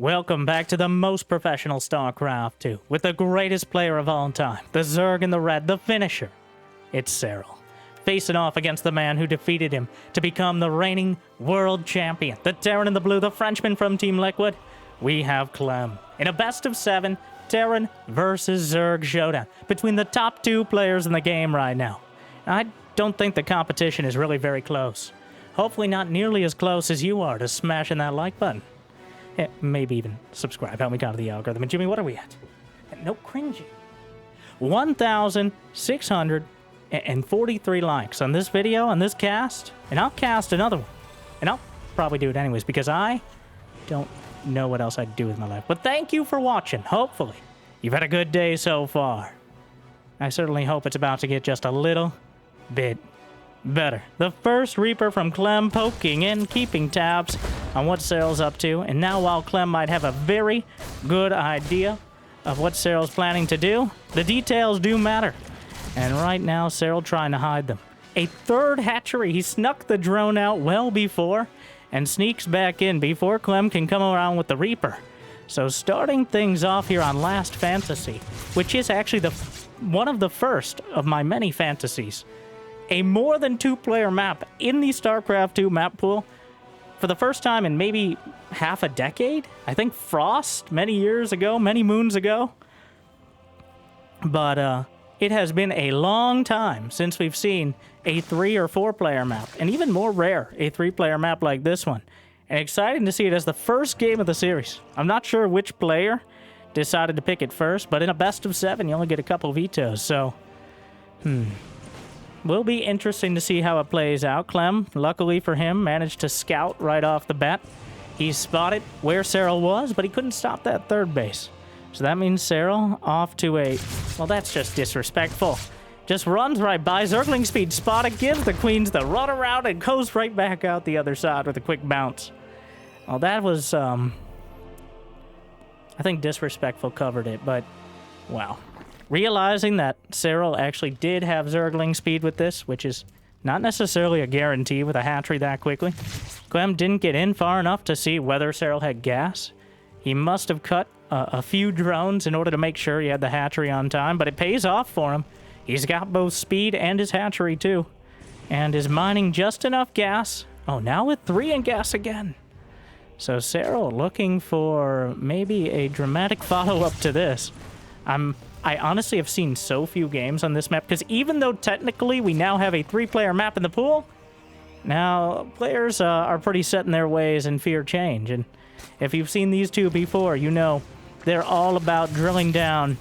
Welcome back to the most professional StarCraft 2, with the greatest player of all time, the Zerg in the red, the finisher. It's Serral, facing off against the man who defeated him to become the reigning world champion, the Terran in the blue, the Frenchman from Team Liquid. We have Clem in a best-of-7 Terran versus Zerg showdown between the top two players in the game right now. I don't think the competition is really very close. Hopefully not nearly as close as you are to smashing that like button. Maybe even subscribe. Help me down to the algorithm. And Jimmy, what are we at? No cringy. 1,643 likes on this video, on this cast. And I'll cast another one. And I'll probably do it anyways, because I don't know what else I'd do with my life. But thank you for watching. Hopefully, you've had a good day so far. I certainly hope it's about to get just a little bit better. The first Reaper from Clem poking in, keeping tabs on what Serral's up to. And now while Clem might have a very good idea of what Serral's planning to do, the details do matter. And right now, Serral trying to hide them. A third hatchery. He snuck the drone out well before and sneaks back in before Clem can come around with the Reaper. So starting things off here on Last Fantasy, which is actually one of the first of my many fantasies. A more than two-player map in the StarCraft 2 map pool for the first time in maybe half a decade. I think Frost many years ago, many moons ago. But it has been a long time since we've seen a 3 or 4-player map, and even more rare, a 3-player map like this one. And exciting to see it as the first game of the series. I'm not sure which player decided to pick it first, but in a best-of-7, you only get a couple vetoes, so will be interesting to see how it plays out. Clem, luckily for him, managed to scout right off the bat. He spotted where Serral was, but he couldn't stop that third base. So that means Serral off to a... Well, that's just disrespectful. Just runs right by. Zergling speed spotted, gives the Queens the run around, and goes right back out the other side with a quick bounce. Well, that was... I think disrespectful covered it, but... Wow. Realizing that Serral actually did have Zergling speed with this, which is not necessarily a guarantee with a hatchery that quickly. Clem didn't get in far enough to see whether Serral had gas. He must have cut a few drones in order to make sure he had the hatchery on time, but it pays off for him. He's got both speed and his hatchery too, and is mining just enough gas. Oh, now with 3 in gas again. So Serral looking for maybe a dramatic follow-up to this. I honestly have seen so few games on this map, because even though technically we now have a 3-player map in the pool, now players are pretty set in their ways and fear change. And if you've seen these two before, you know they're all about drilling down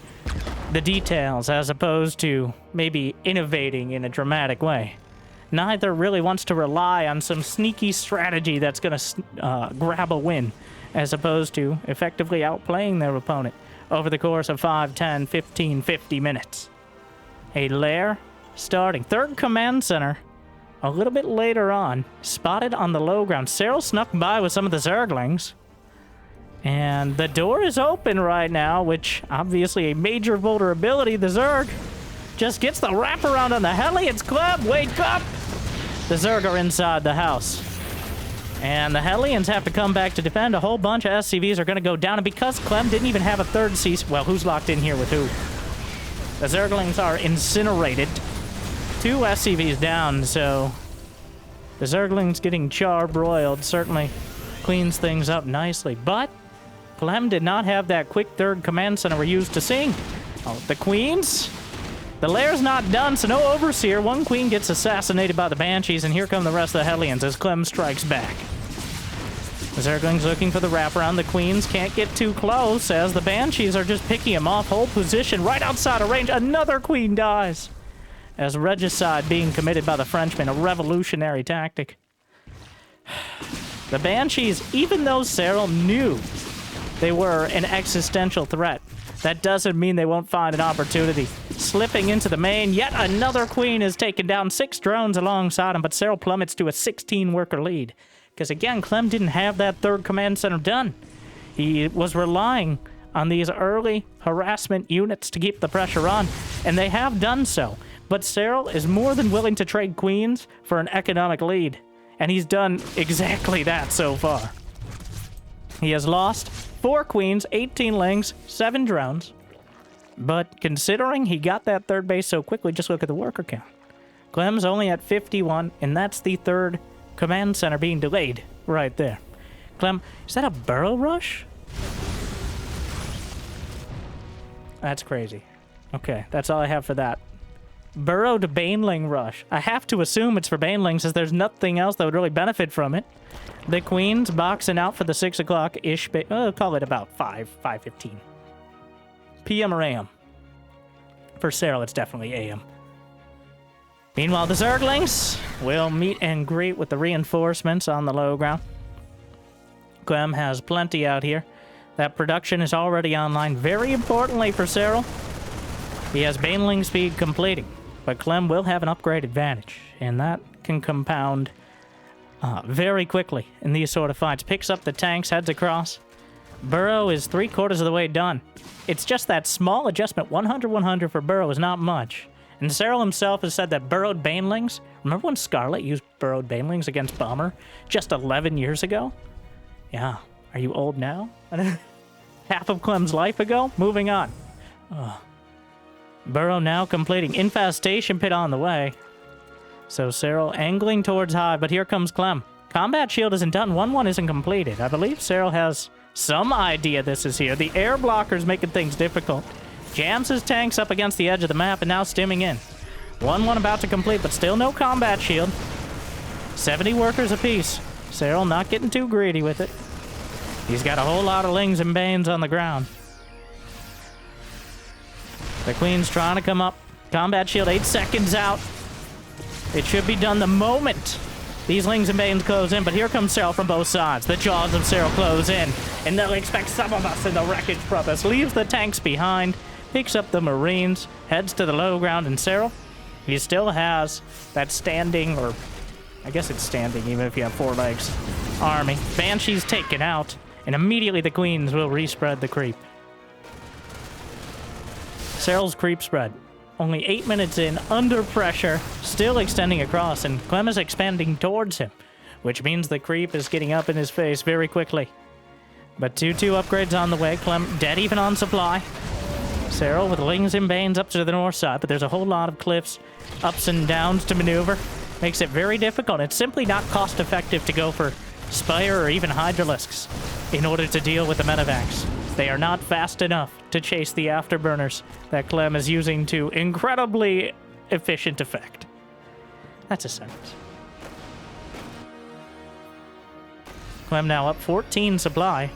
the details as opposed to maybe innovating in a dramatic way. Neither really wants to rely on some sneaky strategy that's going to grab a win, as opposed to effectively outplaying their opponent over the course of 5, 10, 15, 50 minutes. A lair starting. Third command center, a little bit later on, spotted on the low ground. Serral snuck by with some of the Zerglings. And the door is open right now, which obviously a major vulnerability. The Zerg just gets the wraparound on the heli. It's Clem, wake up! The Zerg are inside the house. And the Hellions have to come back to defend. A whole bunch of SCVs are going to go down. And because Clem didn't even have a third CC... Well, who's locked in here with who? The Zerglings are incinerated. 2 SCVs down, so... The Zerglings getting charbroiled certainly cleans things up nicely. But Clem did not have that quick third command center we're used to seeing. Oh, the Queens... The lair's not done, so no Overseer. 1 Queen gets assassinated by the Banshees, and here come the rest of the Hellions as Clem strikes back. The Zerglings looking for the wraparound. The Queens can't get too close as the Banshees are just picking him off. Hold position right outside of range. Another Queen dies as regicide being committed by the Frenchman, a revolutionary tactic. The Banshees, even though Serral knew they were an existential threat, that doesn't mean they won't find an opportunity. Slipping into the main, yet another Queen is taken down. 6 drones alongside him, but Serral plummets to a 16-worker lead. Because again, Clem didn't have that third command center done. He was relying on these early harassment units to keep the pressure on, and they have done so. But Serral is more than willing to trade Queens for an economic lead, and he's done exactly that so far. He has lost 4 queens, 18 lings, 7 drones. But considering he got that third base so quickly, just look at the worker count. Clem's only at 51, and that's the third command center being delayed right there. Clem, is that a burrow rush? That's crazy. Okay, that's all I have for that. Burrow to Baneling rush. I have to assume it's for Banelings, as there's nothing else that would really benefit from it. The queen's boxing out for the 6 o'clock-ish, call it about 5:15. PM or AM? For Serral, it's definitely AM. Meanwhile, the Zerglings will meet and greet with the reinforcements on the low ground. Clem has plenty out here. That production is already online. Very importantly for Serral, he has Baneling speed completing, but Clem will have an upgrade advantage, and that can compound very quickly in these sort of fights. Picks up the tanks, heads across. Burrow is 3/4 of the way done. It's just that small adjustment. 100-100 for Burrow is not much. And Serral himself has said that burrowed Banelings... Remember when Scarlet used burrowed Banelings against Bomber just 11 years ago? Yeah. Are you old now? Half of Clem's life ago? Moving on. Burrow now completing. Infestation pit on the way. So Serral angling towards Hive, but here comes Clem. Combat shield isn't done. 1-1 isn't completed. I believe Serral has some idea this is here. The air blocker's making things difficult. Jams his tanks up against the edge of the map and now stimming in. 1-1 about to complete, but still no combat shield. 70 workers apiece. Serral not getting too greedy with it. He's got a whole lot of Lings and Banes on the ground. The Queen's trying to come up. Combat shield 8 seconds out. It should be done the moment these Lings and Banes close in, but here comes Serral from both sides. The jaws of Serral close in, and they'll expect some of us in the wreckage brothers. Leaves the tanks behind. Picks up the Marines, heads to the low ground, and Serral, he still has that standing, or I guess it's standing even if you have 4 legs, army. Banshee's taken out, and immediately the Queens will respread the creep. Serral's creep spread. Only 8 minutes in, under pressure, still extending across, and Clem is expanding towards him, which means the creep is getting up in his face very quickly. But 2-2 upgrades on the way. Clem dead even on supply. Serral with Lings and Banes up to the north side, but there's a whole lot of cliffs, ups and downs to maneuver. Makes it very difficult. It's simply not cost-effective to go for Spire or even Hydralisks in order to deal with the medevacs. They are not fast enough to chase the afterburners that Clem is using to incredibly efficient effect. That's a sentence. Clem now up 14 supply.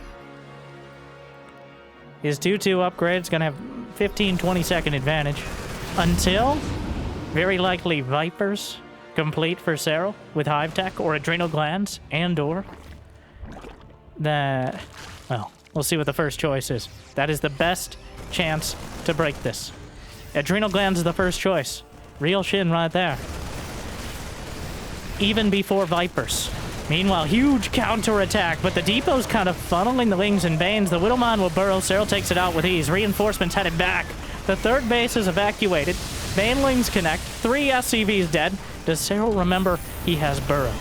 His 2-2 upgrade is going to have 15-20 second advantage until very likely Vipers complete for Serral with Hive Tech or Adrenal Glands and or that, well, we'll see what the first choice is. That is the best chance to break this. Adrenal Glands is the first choice. Real shin right there. Even before Vipers. Meanwhile, huge counterattack, but the depot's kind of funneling the Lings and Banes. The Widowmine will burrow. Serral takes it out with ease. Reinforcements headed back. The third base is evacuated. Banelings connect. 3 SCVs dead. Does Serral remember he has burrow?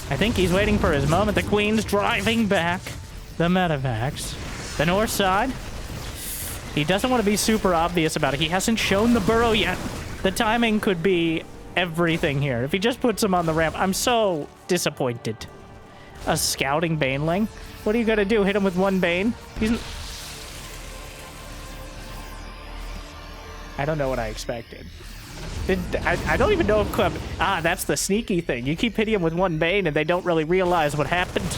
I think he's waiting for his moment. The Queen's driving back the medevacs. The north side. He doesn't want to be super obvious about it. He hasn't shown the burrow yet. The timing could be everything here. If he just puts him on the ramp, I'm so disappointed. A scouting Baneling? What are you gonna do? Hit him with 1 Bane? I don't know what I expected. I don't even know if Clem... that's the sneaky thing. You keep hitting him with 1 Bane and they don't really realize what happened.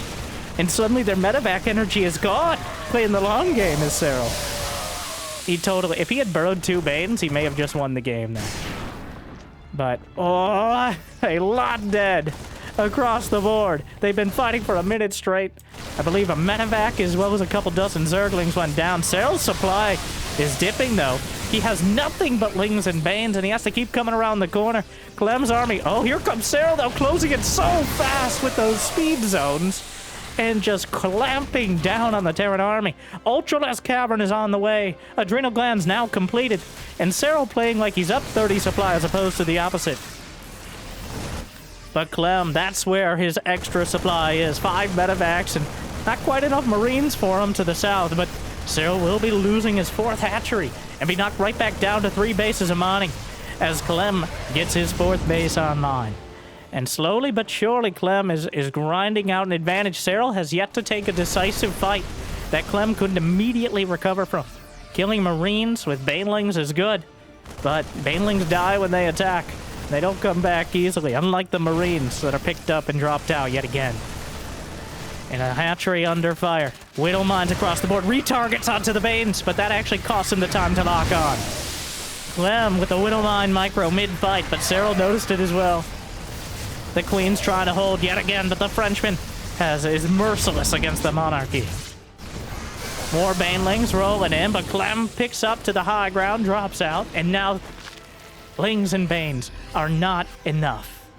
And suddenly their medevac energy is gone. Playing the long game is Serral. He totally... If he had burrowed 2 Banes, he may have just won the game there. But, oh, a lot dead across the board. They've been fighting for a minute straight. I believe a medevac as well as a couple dozen Zerglings went down. Serral's supply is dipping, though. He has nothing but Lings and Banes, and he has to keep coming around the corner. Clem's army. Oh, here comes Serral, though, closing it so fast with those speed zones. And just clamping down on the Terran army. Ultraless Cavern is on the way. Adrenal Glands now completed. And Serral playing like he's up 30 supply as opposed to the opposite. But Clem, that's where his extra supply is. 5 medevacs and Not quite enough Marines for him to the south, but Serral will be losing his 4th hatchery and be knocked right back down to 3 bases of mining as Clem gets his 4th base online. And slowly but surely, Clem is grinding out an advantage. Serral has yet to take a decisive fight that Clem couldn't immediately recover from. Killing Marines with Banelings is good, but Banelings die when they attack. They don't come back easily, unlike the Marines that are picked up and dropped out yet again. And a hatchery under fire. Widow mines across the board. Retargets onto the Banes, but that actually costs him the time to lock on. Clem with the Widow mine micro mid-fight, but Serral noticed it as well. The Queen's trying to hold yet again, but the Frenchman is merciless against the Monarchy. More Banelings rolling in, but Clem picks up to the high ground, drops out, and now Lings and Banes are not enough.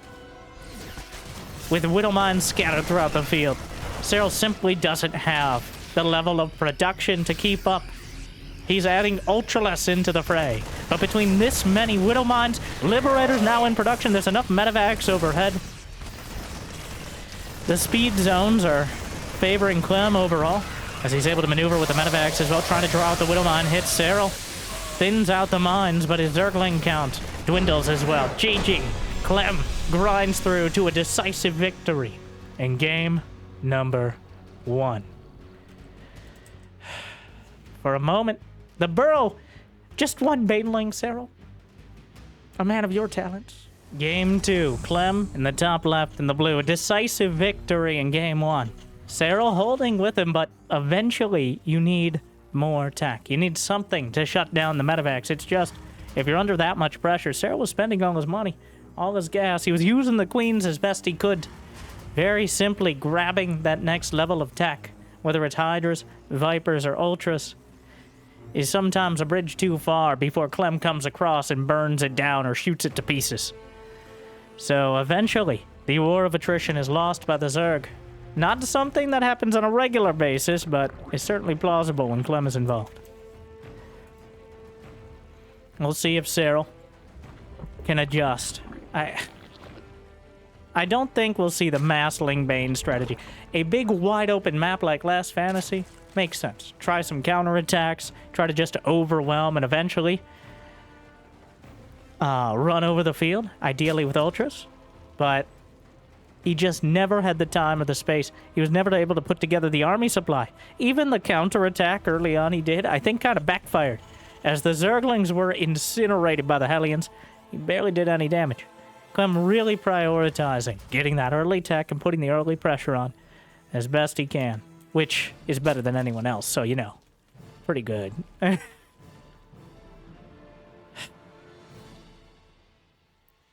With Widow mines scattered throughout the field, Serral simply doesn't have the level of production to keep up. He's adding Ultraless into the fray. But between this many Widow mines, Liberators now in production, there's enough medevacs overhead. The speed zones are favoring Clem overall, as he's able to maneuver with the medevacs as well, trying to draw out the Widow mine. Hits Serral, thins out the mines, but his Zergling count dwindles as well. GG. Clem grinds through to a decisive victory in game number 1. For a moment, the Burrow, just one Baneling, Serral. A man of your talents. Game 2, Clem in the top left in the blue. A decisive victory in game 1. Serral holding with him, but eventually you need more tech. You need something to shut down the medevacs. It's just, if you're under that much pressure, Serral was spending all his money, all his gas. He was using the Queens as best he could. Very simply grabbing that next level of tech, whether it's Hydras, Vipers, or Ultras, is sometimes a bridge too far before Clem comes across and burns it down or shoots it to pieces. So eventually, the war of attrition is lost by the Zerg. Not something that happens on a regular basis, but is certainly plausible when Clem is involved. We'll see if Serral can adjust. I don't think we'll see the Massling Bane strategy. A big wide open map like Last Fantasy makes sense. Try some counterattacks, try to just overwhelm and eventually run over the field, ideally with Ultras. But he just never had the time or the space. He was never able to put together the army supply. Even the counterattack early on he did, I think kind of backfired. As the Zerglings were incinerated by the Hellions, he barely did any damage. Clem really prioritizing getting that early tech and putting the early pressure on as best he can, which is better than anyone else, so you know, pretty good.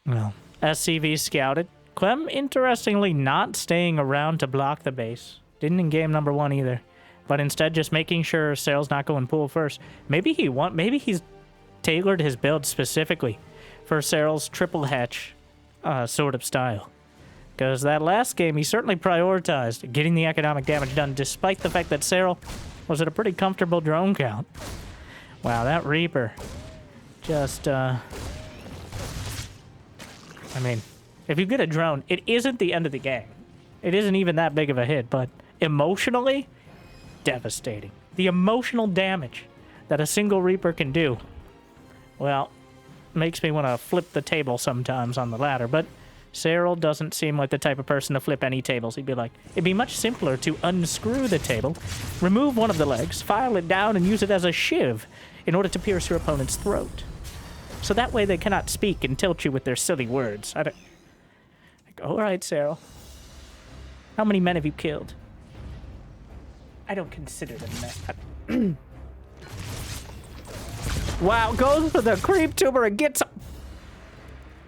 Well, SCV scouted. Clem, interestingly, not staying around to block the base. Didn't in game number 1 either, but instead just making sure Serral's not going pool first. Maybe he's tailored his build specifically for Serral's triple hatch sort of style. Because that last game, he certainly prioritized getting the economic damage done, despite the fact that Serral was at a pretty comfortable drone count. Wow, that Reaper just, I mean, if you get a drone, it isn't the end of the game. It isn't even that big of a hit, but emotionally, devastating. The emotional damage that a single Reaper can do, well, makes me want to flip the table sometimes on the ladder, but Serral doesn't seem like the type of person to flip any tables. He'd be like, it'd be much simpler to unscrew the table, remove one of the legs, file it down, and use it as a shiv in order to pierce your opponent's throat. So that way they cannot speak and tilt you with their silly words. I don't... Like, all right, Serral. How many men have you killed? I don't consider them men. Wow, goes for the creep tuber and gets...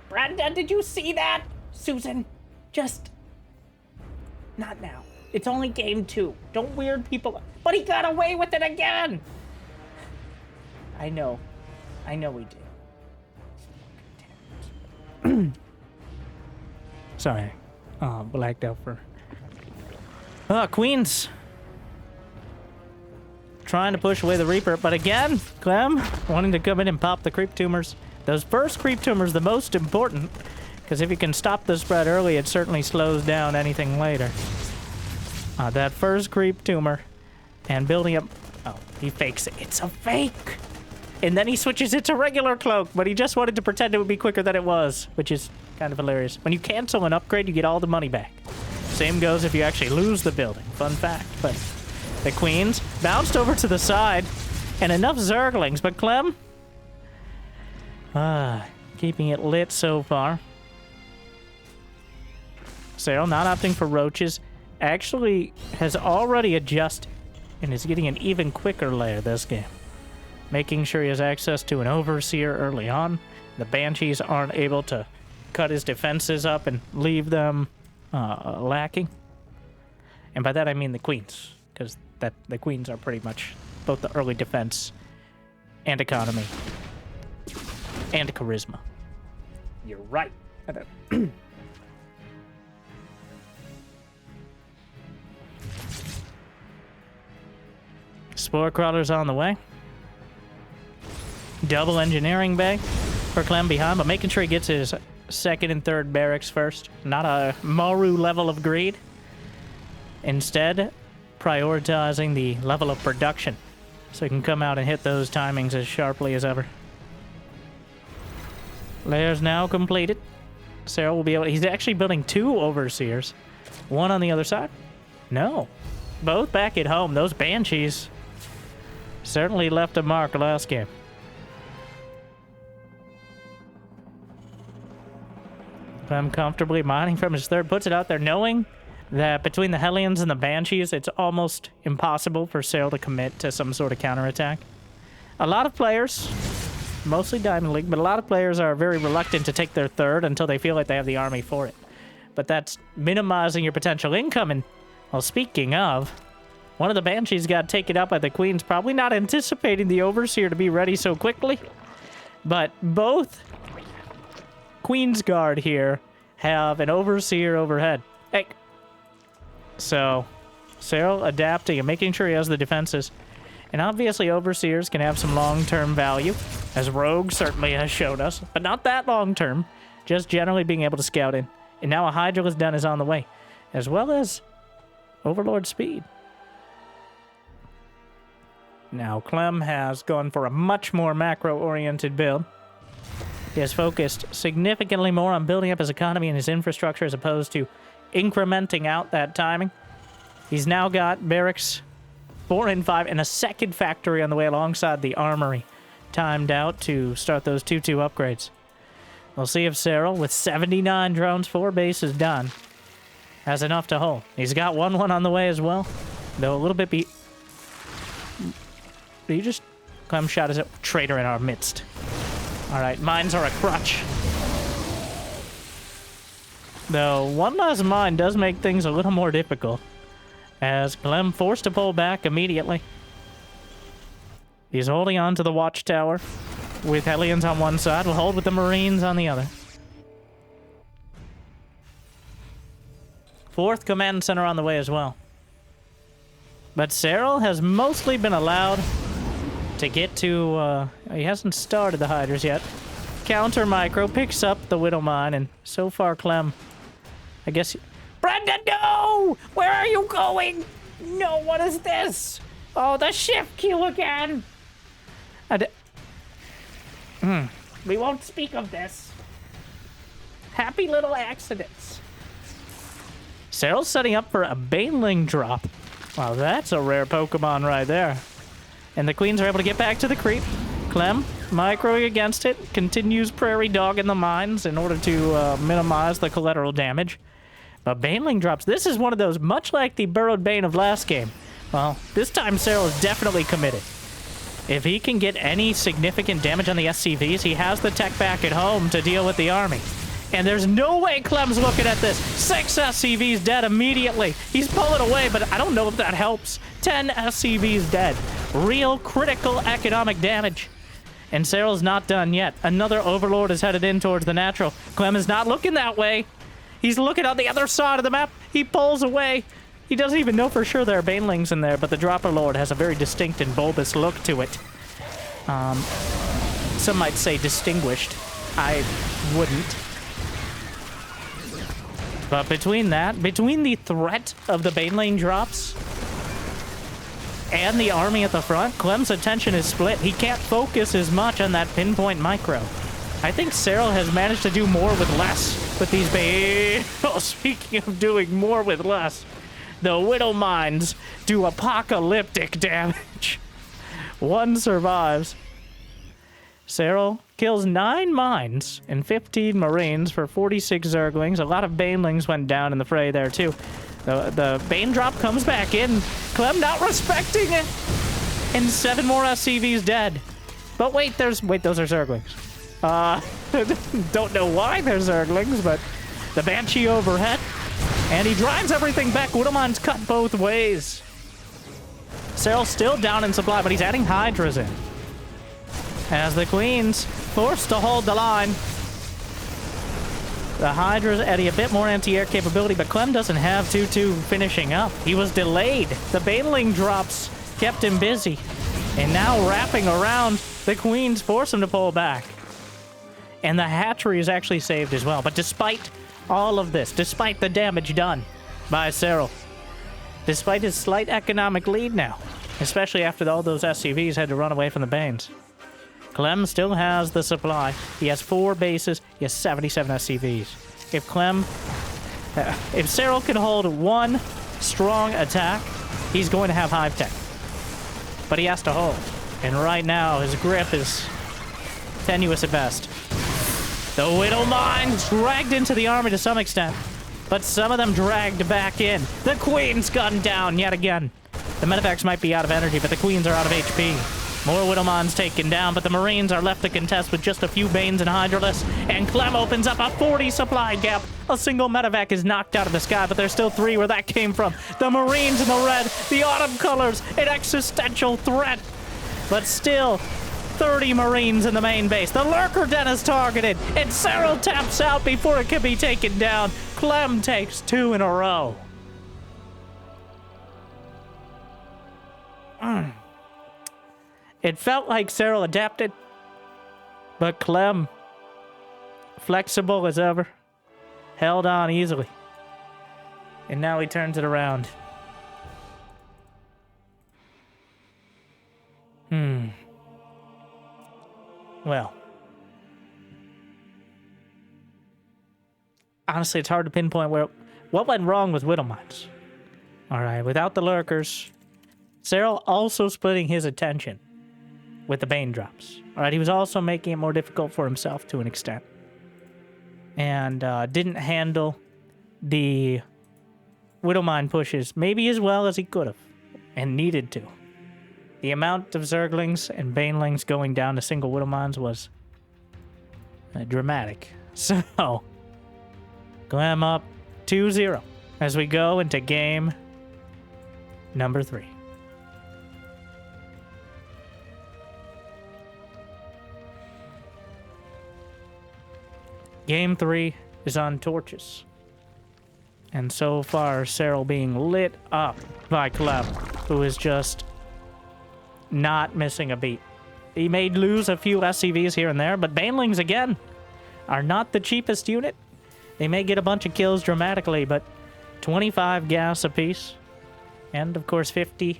Brenda, did you see that? Susan, just... Not now. It's only game 2. Don't weird people... But he got away with it again! I know. I know he did. Sorry. Blacked out for... Queens. Trying to push away the Reaper, but again, Clem wanting to come in and pop the creep tumors. Those first creep tumors the most important, because if you can stop the spread early, it certainly slows down anything later. that first creep tumor and building up. Oh, he fakes it. It's a fake. And then he switches it to regular cloak, but he just wanted to pretend it would be quicker than it was, which is kind of hilarious. When you cancel an upgrade, you get all the money back. Same goes if you actually lose the building. Fun fact. But the queens bounced over to the side, and enough Zerglings, but Clem, keeping it lit so far. Serral not opting for roaches, actually has already adjusted and is getting an even quicker lair this game. Making sure he has access to an overseer early on. The banshees aren't able to cut his defenses up and leave them lacking. And by that I mean the queens, because the queens are pretty much both the early defense and economy and charisma. You're right. Spore crawlers on the way. Double engineering bay for Clem behind, but making sure he gets his second and third barracks first. Not a Maru level of greed. Instead, prioritizing the level of production so he can come out and hit those timings as sharply as ever. Lair's now completed. Serral will be able to, he's actually building 2 overseers. One on the other side? No. Both back at home. Those banshees certainly left a mark last game. Clem comfortably mining from his third, puts it out there, knowing that between the Hellions and the Banshees, it's almost impossible for Serral to commit to some sort of counterattack. A lot of players, mostly Diamond League, but a lot of players are very reluctant to take their third until they feel like they have the army for it. But that's minimizing your potential income. And, well, speaking of, one of the Banshees got taken out by the Queens, probably not anticipating the Overseer to be ready so quickly. But both Queen's Guard here have an Overseer overhead. Hey. So, Serral adapting and making sure he has the defenses. And obviously Overseers can have some long-term value, as Rogue certainly has showed us, but not that long-term, just generally being able to scout in. And now a Hydralisk Den is on the way, as well as Overlord Speed. Now, Clem has gone for a much more macro-oriented build. He has focused significantly more on building up his economy and his infrastructure as opposed to incrementing out that timing. He's now got barracks 4 and 5 and a second factory on the way alongside the armory timed out to start those 2-2 upgrades. We'll see if Serral, with 79 drones, 4 bases done, has enough to hold. He's got 1-1 on the way as well, though a little bit Did you just come shot as a traitor in our midst? Alright, mines are a crutch. Though, one last mine does make things a little more difficult, as Clem forced to pull back immediately. He's holding on to the watchtower, with Hellions on one side, will hold with the Marines on the other. 4th command center on the way as well. But Serral has mostly been allowed to get to, he hasn't started the Hydras yet. Counter Micro picks up the Widow Mine, and so far Clem, I guess... Brenda, no! Where are you going? No, what is this? Oh, the shift queue again! We won't speak of this. Happy little accidents. Serral's setting up for a Baneling drop. Wow, that's a rare Pokemon right there. And the Queens are able to get back to the creep. Clem, microing against it, continues Prairie Dog in the mines in order to minimize the collateral damage. But Baneling drops. This is one of those, much like the Burrowed Bane of last game. Well, this time Serral is definitely committed. If he can get any significant damage on the SCVs, he has the tech back at home to deal with the army. And there's no way Clem's looking at this. 6 SCVs dead immediately. He's pulling away, but I don't know if that helps. 10 SCVs dead. Real critical economic damage. And Serral's not done yet. Another Overlord is headed in towards the natural. Clem is not looking that way. He's looking on the other side of the map. He pulls away. He doesn't even know for sure there are Banelings in there, but the Dropper Lord has a very distinct and bulbous look to it. Some might say distinguished. I wouldn't. But between the threat of the Baneling drops and the army at the front, Clem's attention is split. He can't focus as much on that pinpoint micro. I think Serral has managed to do more with less with these Oh, speaking of doing more with less, the Widow Mines do apocalyptic damage. One survives. Serral kills 9 mines and 15 marines for 46 zerglings. A lot of banelings went down in the fray there too. The Bane drop comes back in. Clem not respecting it. And 7 more SCVs dead. But wait, those are zerglings. Don't know why they're zerglings, but the Banshee overhead. And he drives everything back. Widowmine's cut both ways. Serral's still down in supply, but he's adding Hydras in. As the Queen's forced to hold the line. The Hydra's adding a bit more anti-air capability, but Clem doesn't have 2-2 finishing up. He was delayed. The Baneling drops kept him busy. And now wrapping around, the Queens force him to pull back. And the hatchery is actually saved as well. But despite all of this, despite the damage done by Serral, despite his slight economic lead now, especially after all those SCVs had to run away from the Banes, Clem still has the supply. He has 4 bases. He has 77 SCVs. If Serral can hold 1 strong attack, he's going to have hive tech. But he has to hold. And right now, his grip is tenuous at best. The Widow Mines dragged into the army to some extent, but some of them dragged back in. The Queen's gunned down yet again. The medevacs might be out of energy, but the Queens are out of HP. More Widowmons taken down, but the Marines are left to contest with just a few Banes and Hydralists, and Clem opens up a 40 supply gap. A single medevac is knocked out of the sky, but there's still 3 where that came from. The Marines in the red, the autumn colors, an existential threat. But still, 30 Marines in the main base. The Lurker Den is targeted, and Serral taps out before it can be taken down. Clem takes 2 in a row. It felt like Serral adapted, but Clem, flexible as ever, held on easily. And now he turns it around. Well. Honestly, it's hard to pinpoint what went wrong with Widowmines. Alright, without the Lurkers, Serral also splitting his attention with the Bane drops. Alright, he was also making it more difficult for himself to an extent. And didn't handle the Widowmine pushes maybe as well as he could have and needed to. The amount of Zerglings and Banelings going down to single Widowmines was dramatic. So, Clem up 2-0 as we go into game number 3. Game 3 is on torches. And so far, Serral being lit up by Clem, who is just not missing a beat. He may lose a few SCVs here and there, but Banelings, again, are not the cheapest unit. They may get a bunch of kills dramatically, but 25 gas apiece. And, of course, 50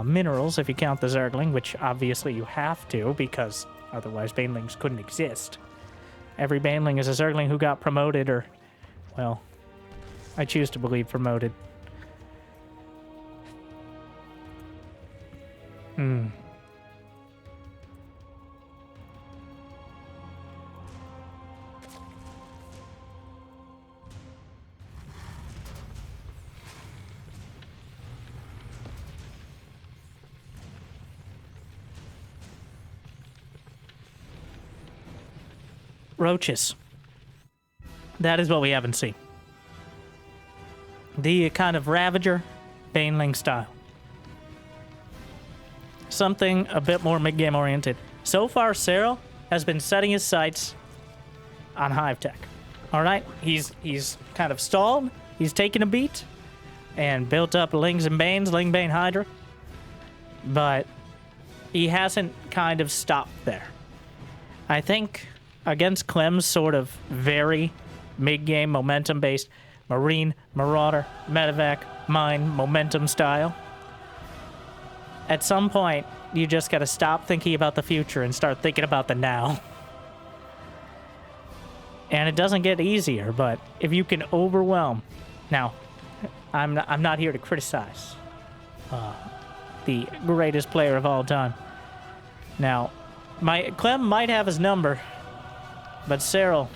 minerals if you count the Zergling, which obviously you have to, because otherwise Banelings couldn't exist. Every Baneling is a Zergling who got promoted or, well, I choose to believe promoted. Roaches. That is what we haven't seen. The kind of Ravager, Baneling style. Something a bit more mid-game oriented. So far, Serral has been setting his sights on Hive Tech. Alright, he's kind of stalled. He's taken a beat and built up Lings and Banes, Ling, Bane, Hydra. But he hasn't kind of stopped there. I think against Clem's sort of very mid-game momentum-based, Marine, Marauder, Medevac, Mine, Momentum style. At some point, you just gotta stop thinking about the future and start thinking about the now. And it doesn't get easier, but if you can overwhelm... Now, I'm not here to criticize the greatest player of all time. Now, Clem might have his number, but Serral,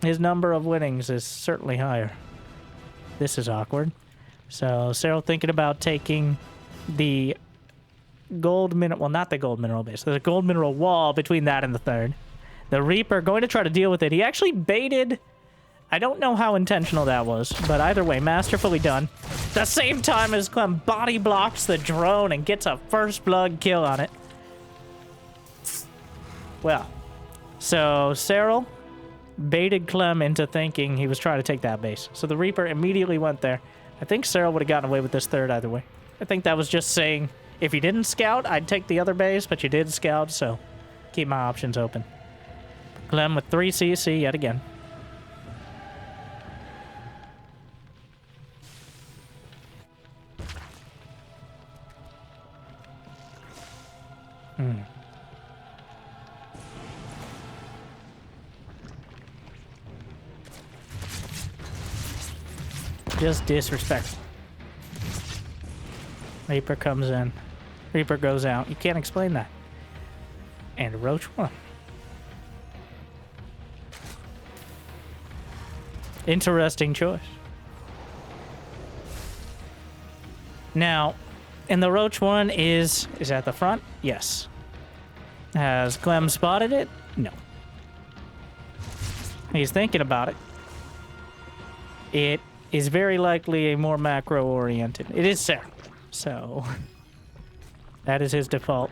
his number of winnings is certainly higher. This is awkward. So, Serral thinking about taking the gold mineral... Well, not the gold mineral base. There's a gold mineral wall between that and the third. The Reaper going to try to deal with it. He actually baited... I don't know how intentional that was, but either way, masterfully done. The same time as Clem body blocks the drone and gets a first blood kill on it. Well, so Serral baited Clem into thinking he was trying to take that base. So the Reaper immediately went there. I think Serral would have gotten away with this third either way. I think that was just saying, if you didn't scout, I'd take the other base, but you did scout, so keep my options open. Clem with 3 CC yet again. Just disrespectful. Reaper comes in. Reaper goes out. You can't explain that. And Roach won. Interesting choice. Now, and the Roach one is at the front? Yes. Has Clem spotted it? No. He's thinking about it. It is very likely a more macro-oriented. It is Serral, so that is his default.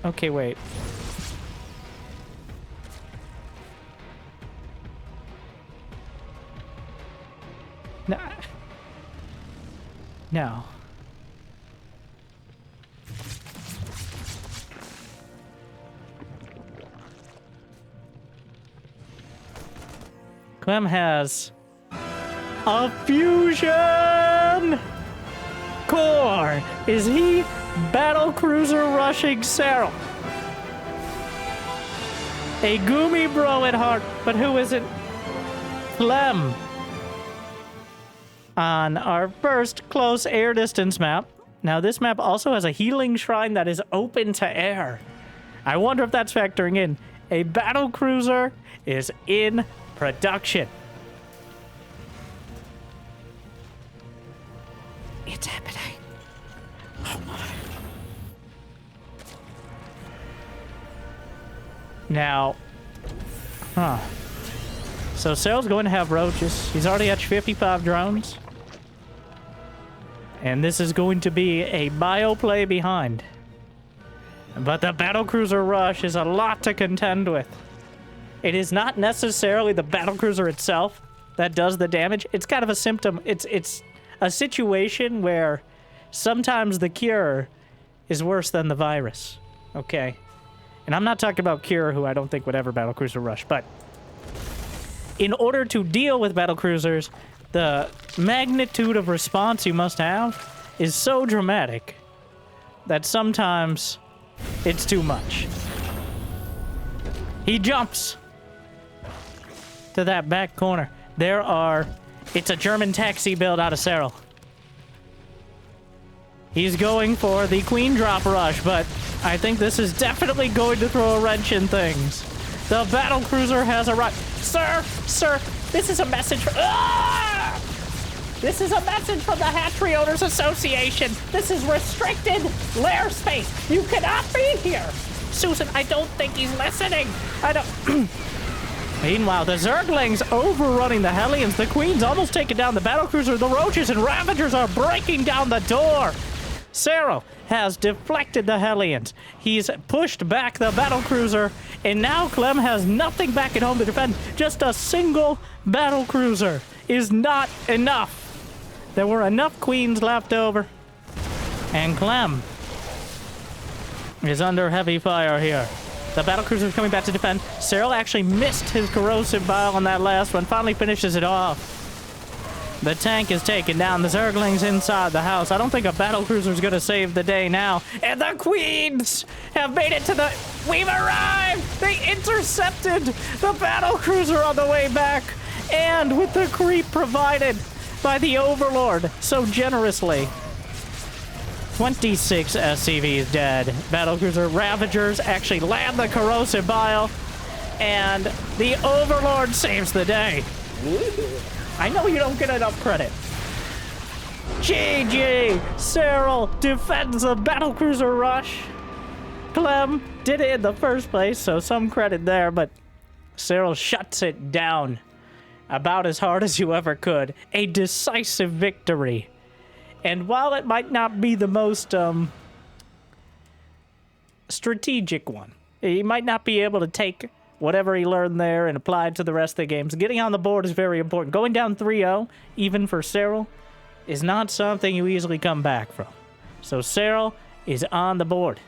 Okay, wait. No. No. Clem has a fusion core. Is he battlecruiser rushing Serral? A Goomy bro at heart, but who isn't? Clem. On our first close air distance map. Now this map also has a healing shrine that is open to air. I wonder if that's factoring in. A battlecruiser is in production. It's happening. Oh my. Now, so Serral's going to have roaches. He's already at 55 drones. And this is going to be a bio play behind. But the battlecruiser rush is a lot to contend with. It is not necessarily the battlecruiser itself that does the damage. It's kind of a symptom. It's a situation where sometimes the cure is worse than the virus. Okay? And I'm not talking about Cure, who I don't think would ever battlecruiser rush, but in order to deal with battlecruisers, the magnitude of response you must have is so dramatic that sometimes it's too much. He jumps to that back corner. It's a German taxi build out of Serral. He's going for the queen drop rush, but I think this is definitely going to throw a wrench in things. The battlecruiser has arrived. Sir, this is a message from... This is a message from the Hatchery Owners Association. This is restricted lair space. You cannot be here. Susan, I don't think he's listening. I don't... Meanwhile, the Zerglings overrunning the Hellions. The Queen's almost taken down the battlecruiser. The Roaches and Ravagers are breaking down the door. Serral has deflected the Hellions. He's pushed back the battlecruiser, and now Clem has nothing back at home to defend. Just a single battlecruiser is not enough. There were enough queens left over. And Clem is under heavy fire here. The battlecruiser is coming back to defend. Serral actually missed his corrosive bile on that last one. Finally finishes it off. The tank is taken down. The Zerglings inside the house. I don't think a battlecruiser is going to save the day now. And the queens have made it to the... We've arrived! They intercepted the battlecruiser on the way back. And with the creep provided by the Overlord so generously. 26 SCVs dead. Battlecruiser Ravagers actually land the corrosive bile. And the Overlord saves the day. I know you don't get enough credit. GG! Serral defends the battlecruiser rush. Clem did it in the first place, so some credit there, but Serral shuts it down about as hard as you ever could. A decisive victory. And while it might not be the most strategic one, he might not be able to take whatever he learned there and apply it to the rest of the games. Getting on the board is very important. Going down 3-0, even for Serral, is not something you easily come back from. So Serral is on the board.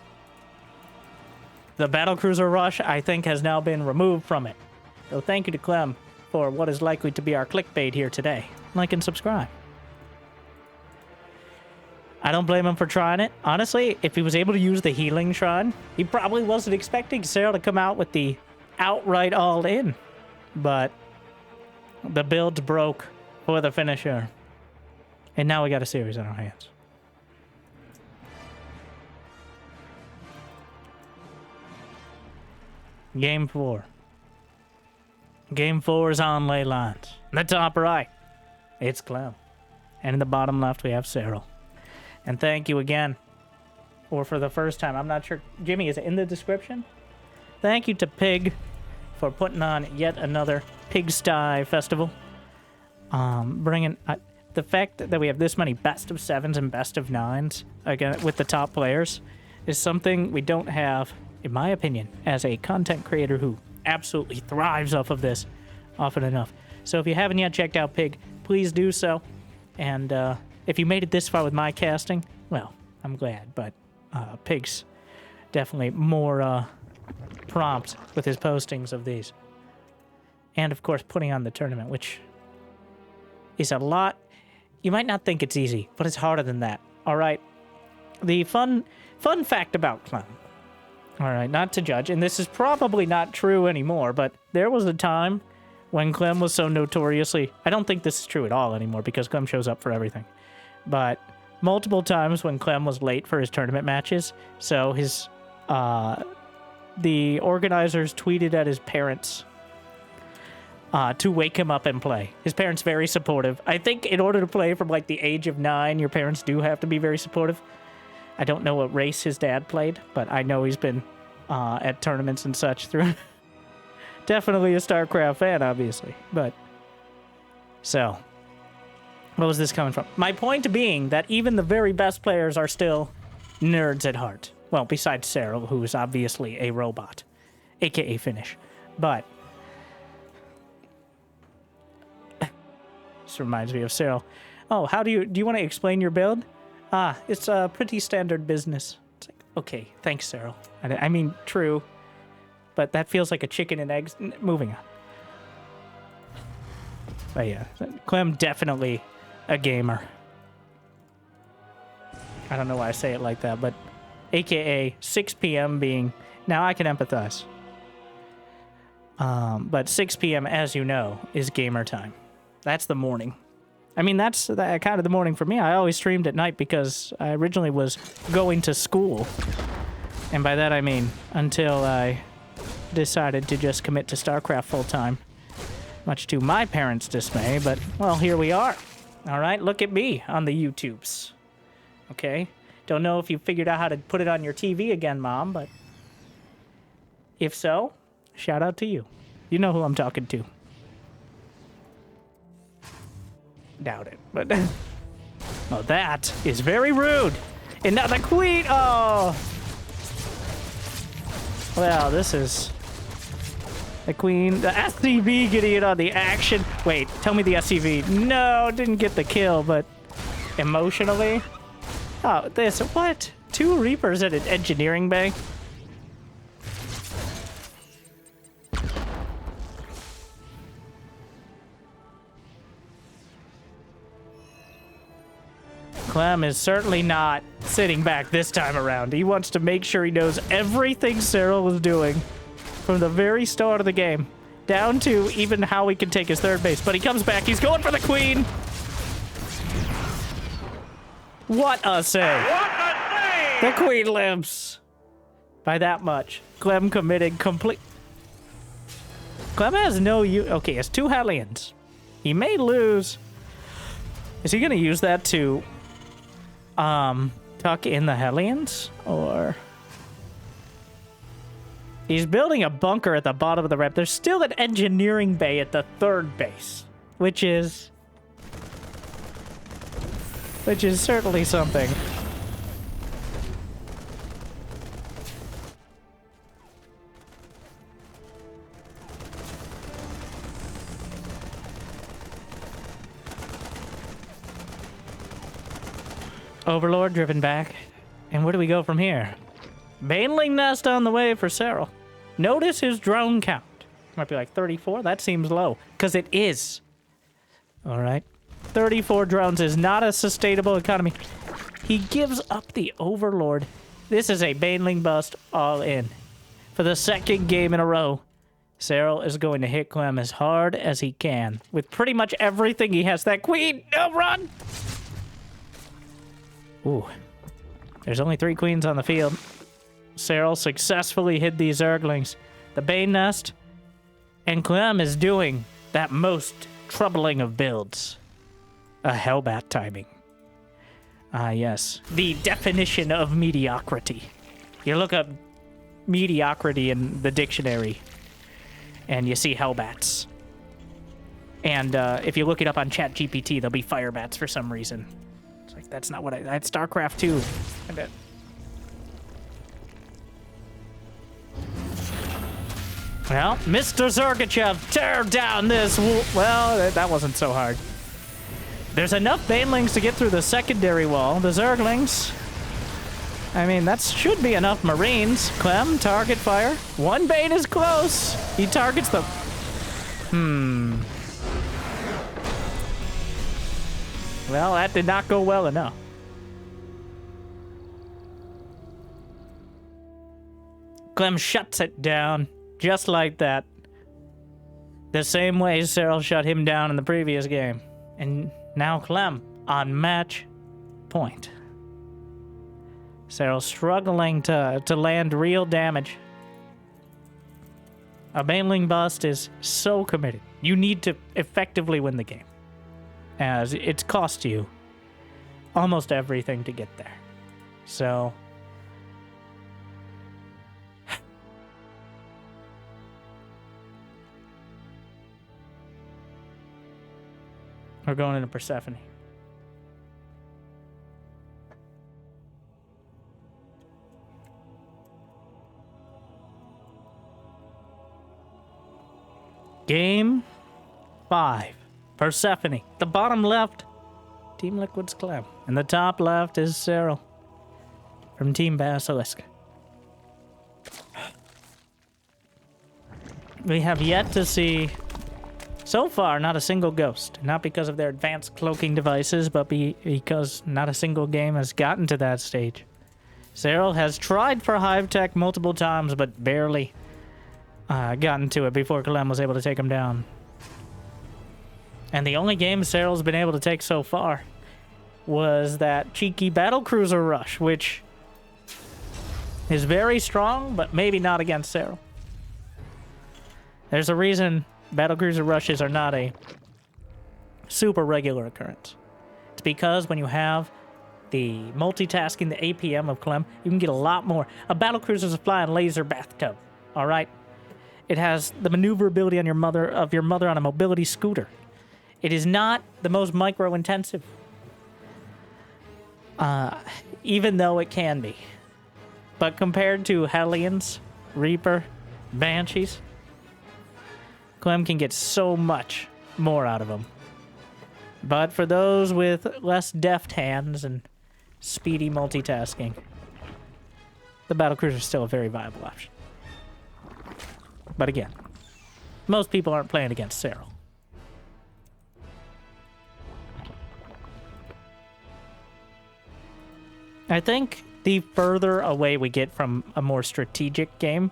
The battlecruiser rush, I think, has now been removed from it. So thank you to Clem for what is likely to be our clickbait here today. Like and subscribe. I don't blame him for trying it. Honestly, if he was able to use the healing shrine, he probably wasn't expecting Serral to come out with the outright all-in. But the build's broke for the finisher. And now we got a series on our hands. Game 4. Game 4 is on ley lines. In the top right, it's Clem. And in the bottom left, we have Serral. And thank you again, or for the first time, I'm not sure. Jimmy, is it in the description? Thank you to Pig for putting on yet another Pigsty festival. Bringing the fact that we have this many best of 7s and best of 9s again with the top players is something we don't have, in my opinion, as a content creator who absolutely thrives off of this often enough. So if you haven't yet checked out Pig, please do so. And if you made it this far with my casting, well, I'm glad. But Pig's definitely more prompt with his postings of these. And, of course, putting on the tournament, which is a lot. You might not think it's easy, but it's harder than that. All right. The fun fact about Clem. All right, not to judge, and this is probably not true anymore, but there was a time when Clem was so notoriously... I don't think this is true at all anymore because Clem shows up for everything. But multiple times when Clem was late for his tournament matches, so his... the organizers tweeted at his parents to wake him up and play. His parents very supportive. I think in order to play from like the age of 9, your parents do have to be very supportive. I don't know what race his dad played, but I know he's been at tournaments and such through. Definitely a StarCraft fan, obviously. But so, where was this coming from? My point being that even the very best players are still nerds at heart. Well, besides Serral, who is obviously a robot, aka Finnish. But this reminds me of Serral. Oh, how do you want to explain your build? It's a pretty standard business. It's like, okay, thanks, Serral. I mean, true, but that feels like a chicken and eggs. Moving on. But yeah, Clem definitely a gamer. I don't know why I say it like that, but AKA 6 p.m. being... Now I can empathize. But 6 p.m., as you know, is gamer time. That's the morning. I mean, that's kind of the morning for me. I always streamed at night because I originally was going to school. And by that I mean until I decided to just commit to StarCraft full-time. Much to my parents' dismay, but, well, here we are. All right, look at me on the YouTubes. Okay? Don't know if you figured out how to put it on your TV again, Mom, but if so, shout out to you. You know who I'm talking to. Doubt it, but... Oh, that is very rude. And now the queen... Oh! Well, this is... The queen... The SCV getting in on the action. Wait, tell me the SCV. No, didn't get the kill, but... emotionally. Oh, this, what? 2 Reapers at an engineering bay? Clem is certainly not sitting back this time around. He wants to make sure he knows everything Serral was doing from the very start of the game, down to even how he can take his 3rd base. But he comes back. He's going for the queen. What a save. What a save! The queen lives. By that much. Clem committed complete... Clem has no okay, he has 2 Hellions. He may lose. Is he going to use that to... tuck in the Hellions, or he's building a bunker at the bottom of the ramp. There's still an engineering bay at the 3rd base, which is certainly something. Overlord driven back. And where do we go from here? Baneling nest on the way for Serral. Notice his drone count. Might be like 34. That seems low. Because it is. Alright. 34 drones is not a sustainable economy. He gives up the Overlord. This is a Baneling bust all in. For the 2nd game in a row, Serral is going to hit Clem as hard as he can. With pretty much everything he has. That queen! No, run! Ooh. There's only 3 queens on the field. Serral successfully hid these Zerglings. The Bane Nest. And Clem is doing that most troubling of builds. A Hellbat timing. Ah, yes. The definition of mediocrity. You look up mediocrity in the dictionary, and you see Hellbats. And if you look it up on ChatGPT, there'll be Firebats for some reason. Like, that's not what that's StarCraft 2. I bet. Well, Mr. Zergachev, tear down this well, that wasn't so hard. There's enough Banelings to get through the secondary wall. The Zerglings, I mean, that should be enough Marines. Clem, target fire. 1 Bane is close. He targets the... Well, that did not go well enough. Clem shuts it down, just like that. The same way Serral shut him down in the previous game. And now Clem on match point. Serral struggling to land real damage. A Baneling bust is so committed. You need to effectively win the game, as it's cost you almost everything to get there. So we're going into Persephone. Game 5. Persephone. The bottom left, Team Liquid's Clem. And the top left is Serral from Team Basilisk. We have yet to see, so far, not a single ghost. Not because of their advanced cloaking devices, but because not a single game has gotten to that stage. Serral has tried for Hive Tech multiple times, but barely gotten to it before Clem was able to take him down. And the only game Serral's been able to take so far was that cheeky Battlecruiser rush, which is very strong, but maybe not against Serral. There's a reason Battlecruiser rushes are not a super regular occurrence. It's because when you have the multitasking, the APM of Clem, you can get a lot more. A Battlecruiser is a flying laser bathtub, all right? It has the maneuverability on your mother on a mobility scooter. It is not the most micro-intensive, even though it can be. But compared to Hellions, Reaper, Banshees, Clem can get so much more out of them. But for those with less deft hands and speedy multitasking, the battlecruiser is still a very viable option. But again, most people aren't playing against Serral. I think the further away we get from a more strategic game,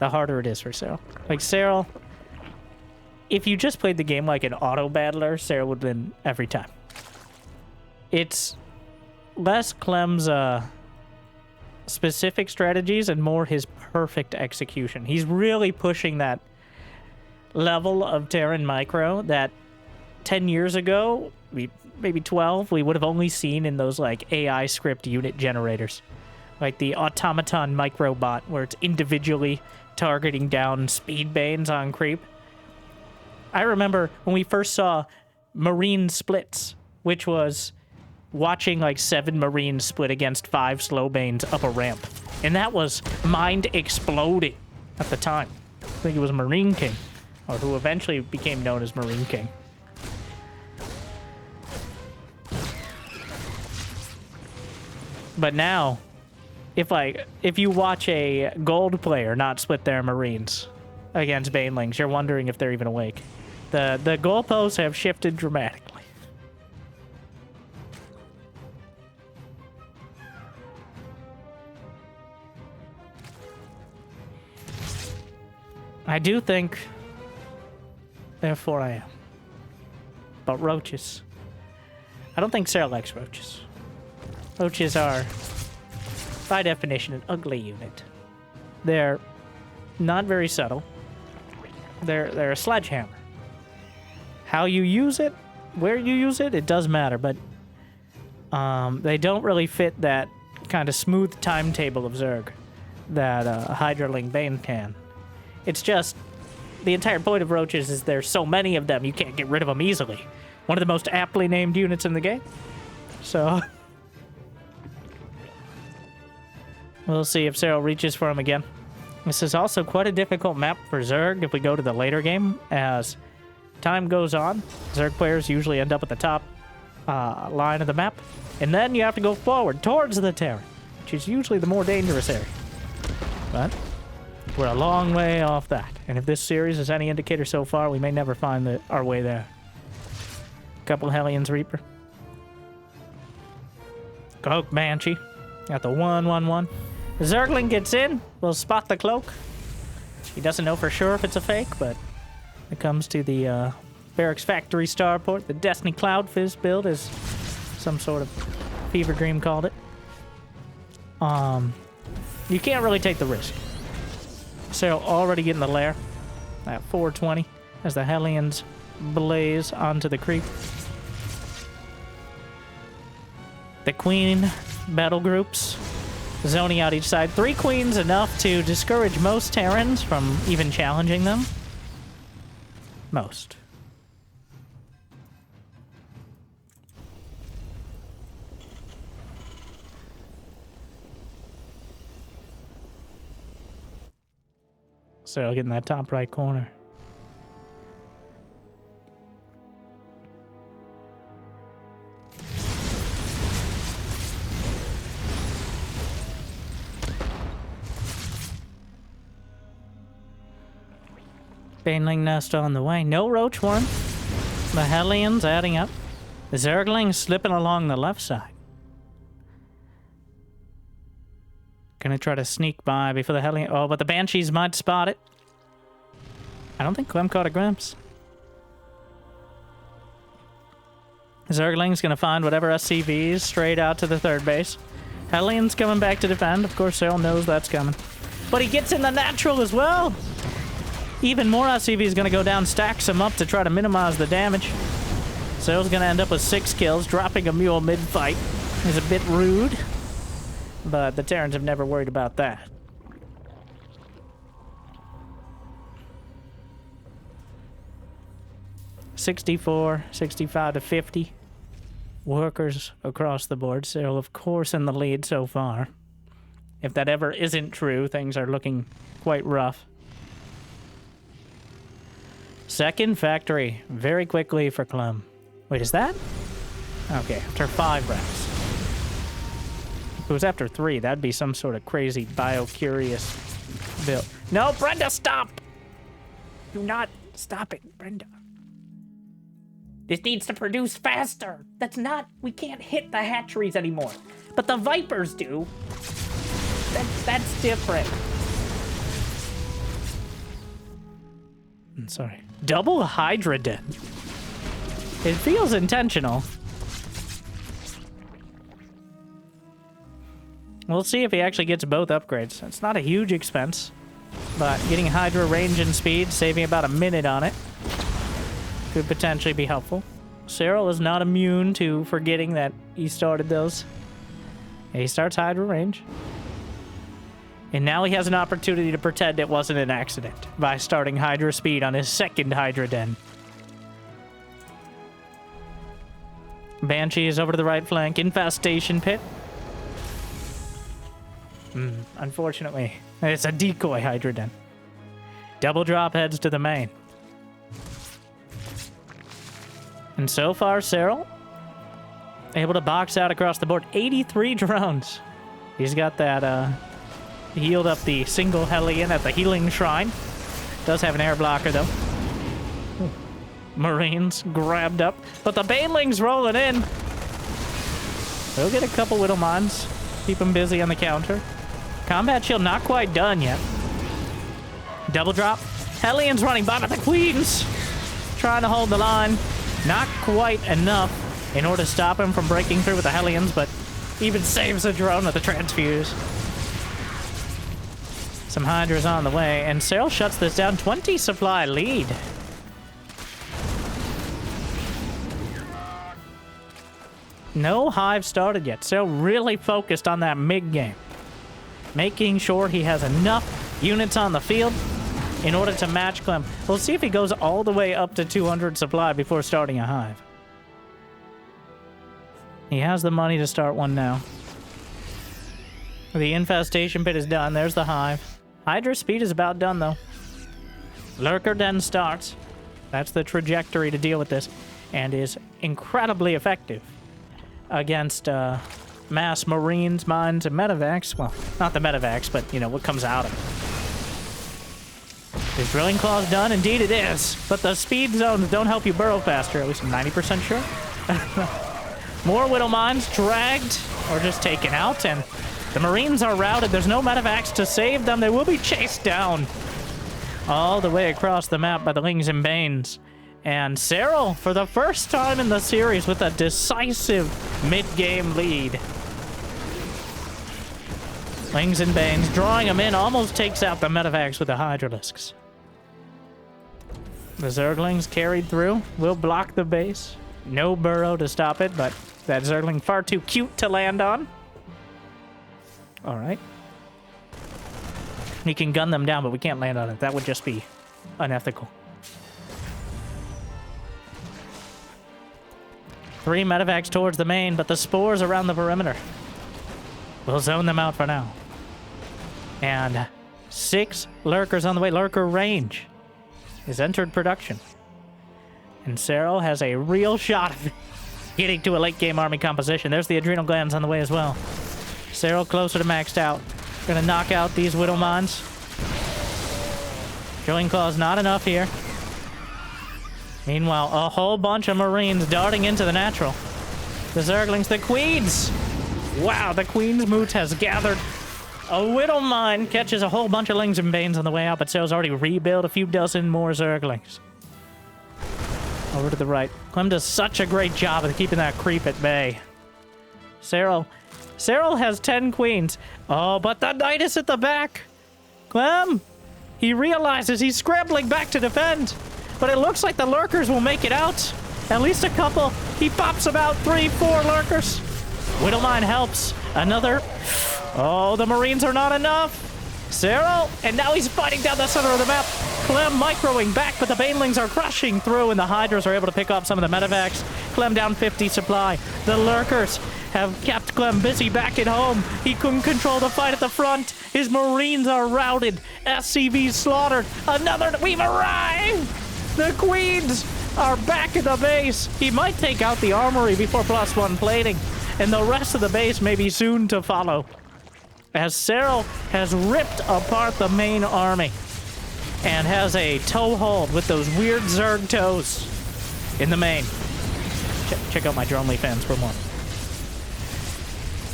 the harder it is for Serral. Like Serral, if you just played the game like an auto battler, Serral would win every time. It's less Clem's specific strategies and more his perfect execution. He's really pushing that level of Terran micro that 10 years ago, maybe 12, we would have only seen in those like AI script unit generators. Like the automaton microbot where it's individually targeting down speed banes on creep. I remember when we first saw Marine splits, which was watching like 7 Marines split against 5 slow banes up a ramp. And that was mind exploding at the time. I think it was Marine King, or who eventually became known as Marine King. But now, if you watch a gold player not split their Marines against Banelings, you're wondering if they're even awake. The goalposts have shifted dramatically. I do think, therefore I am. But roaches. I don't think Serral likes roaches. Roaches are, by definition, an ugly unit. They're not very subtle. They're a sledgehammer. How you use it, where you use it, it does matter, but they don't really fit that kind of smooth timetable of Zerg that Hydraling Bane can. It's just, the entire point of roaches is there's so many of them, you can't get rid of them easily. One of the most aptly named units in the game. So, we'll see if Serral reaches for him again. This is also quite a difficult map for Zerg if we go to the later game. As time goes on, Zerg players usually end up at the top line of the map. And then you have to go forward towards the Terran, which is usually the more dangerous area. But we're a long way off that. And if this series is any indicator so far, we may never find our way there. Couple Hellions Reaper. Cloak Banshee. Got the 1/1/1. Zergling gets in. We'll spot the cloak. He doesn't know for sure if it's a fake, but when it comes to the Barracks Factory Starport, the Destiny Cloud Fizz build, as some sort of fever dream called it. You can't really take the risk. Serral already getting the lair at 420 as the Hellions blaze onto the creep. The Queen battle groups zoning out each side. 3 queens enough to discourage most Terrans from even challenging them. Most. So get in that top right corner. Baneling nest on the way. No roach worm. The Hellions adding up. The Zerglings slipping along the left side. Gonna try to sneak by before the Hellion. Oh, but the Banshees might spot it. I don't think Clem caught a glimpse. Zergling's gonna find whatever SCVs straight out to the third base. Hellions coming back to defend. Of course, Serral knows that's coming. But he gets in the natural as well. Even more SCVs gonna go down, stacks him up to try to minimize the damage. Serral's gonna end up with 6 kills, dropping a mule mid-fight. Is a bit rude. But the Terrans have never worried about that. $64, $65 to $50. Workers across the board. Serral, of course, in the lead so far. If that ever isn't true, things are looking quite rough. Second factory, very quickly for Clem. Wait, is that? Okay, after 5 rounds. If it was after 3, that'd be some sort of crazy bio-curious build. No, Brenda, stop! Do not stop it, Brenda. This needs to produce faster. We can't hit the hatcheries anymore. But the Vipers do. That's different. I'm sorry. Double Hydra Den. It feels intentional. We'll see if he actually gets both upgrades. It's not a huge expense, but getting Hydra range and speed, saving about a minute on it, could potentially be helpful. Serral is not immune to forgetting that he started those. He starts Hydra range. And now he has an opportunity to pretend it wasn't an accident by starting Hydra speed on his second Hydra Den. Banshee is over to the right flank. Infestation Pit. Unfortunately, it's a decoy Hydra Den. Double drop heads to the main. And so far, Serral able to box out across the board 83 drones. He's got that, healed up the single Hellion at the healing shrine. Does have an air blocker, though. Ooh. Marines grabbed up, but the Baneling's rolling in. They'll get a couple Widowmines. Keep him busy on the counter. Combat shield not quite done yet. Double drop. Hellion's running by, but the Queen's trying to hold the line. Not quite enough in order to stop him from breaking through with the Hellions, but even saves a drone with the transfuse. Some Hydras on the way, and Serral shuts this down. 20 supply lead. No hive started yet. Serral really focused on that mid-game, making sure he has enough units on the field in order to match Clem. We'll see if he goes all the way up to 200 supply before starting a hive. He has the money to start one now. The infestation pit is done. There's the hive. Hydra speed is about done, though. Lurker Den starts. That's the trajectory to deal with this, and is incredibly effective against mass Marines, mines, and medevacs. Well, not the medevacs, but, you know, what comes out of it. Is Drilling Claws done? Indeed it is. But the speed zones don't help you burrow faster. At least I'm 90% sure. More Widow Mines dragged or just taken out, and the Marines are routed. There's no medevacs to save them. They will be chased down all the way across the map by the Lings and Banes. And Serral, for the first time in the series, with a decisive mid-game lead. Lings and Banes drawing him in, almost takes out the medevacs with the Hydralisks. The Zerglings carried through, will block the base. No burrow to stop it, but that Zergling far too cute to land on. All right. We can gun them down, but we can't land on it. That would just be unethical. 3 medevacs towards the main, but the spores around the perimeter. We'll zone them out for now. And 6 lurkers on the way. Lurker range is entered production. And Serral has a real shot of getting to a late game army composition. There's the adrenal glands on the way as well. Serral closer to maxed out. Gonna knock out these Widowmons. Drilling Claws not enough here. Meanwhile, a whole bunch of Marines darting into the natural. The Zerglings, the Queens! Wow, the Queen's Moot has gathered. A Widowmine catches a whole bunch of Lings and Banes on the way out, but Serral's already rebuilt a few dozen more Zerglings. Over to the right. Clem does such a great job of keeping that creep at bay. Serral has 10 queens. Oh, but the knight is at the back. Clem! He realizes he's scrambling back to defend. But it looks like the lurkers will make it out. At least a couple. He pops about 3, 4 lurkers. Widowmine helps. Another. Oh, the Marines are not enough. Serral, and now he's fighting down the center of the map. Clem microing back, but the Banelings are crushing through, and the Hydras are able to pick up some of the medevacs. Clem down 50 supply. The lurkers have kept Clem busy back at home. He couldn't control the fight at the front. His Marines are routed. SCVs slaughtered. We've arrived! The queens are back in the base. He might take out the armory before +1 plating, and the rest of the base may be soon to follow. As Serral has ripped apart the main army and has a toe hold with those weird Zerg toes in the main. Check out my drone leaf fans for more.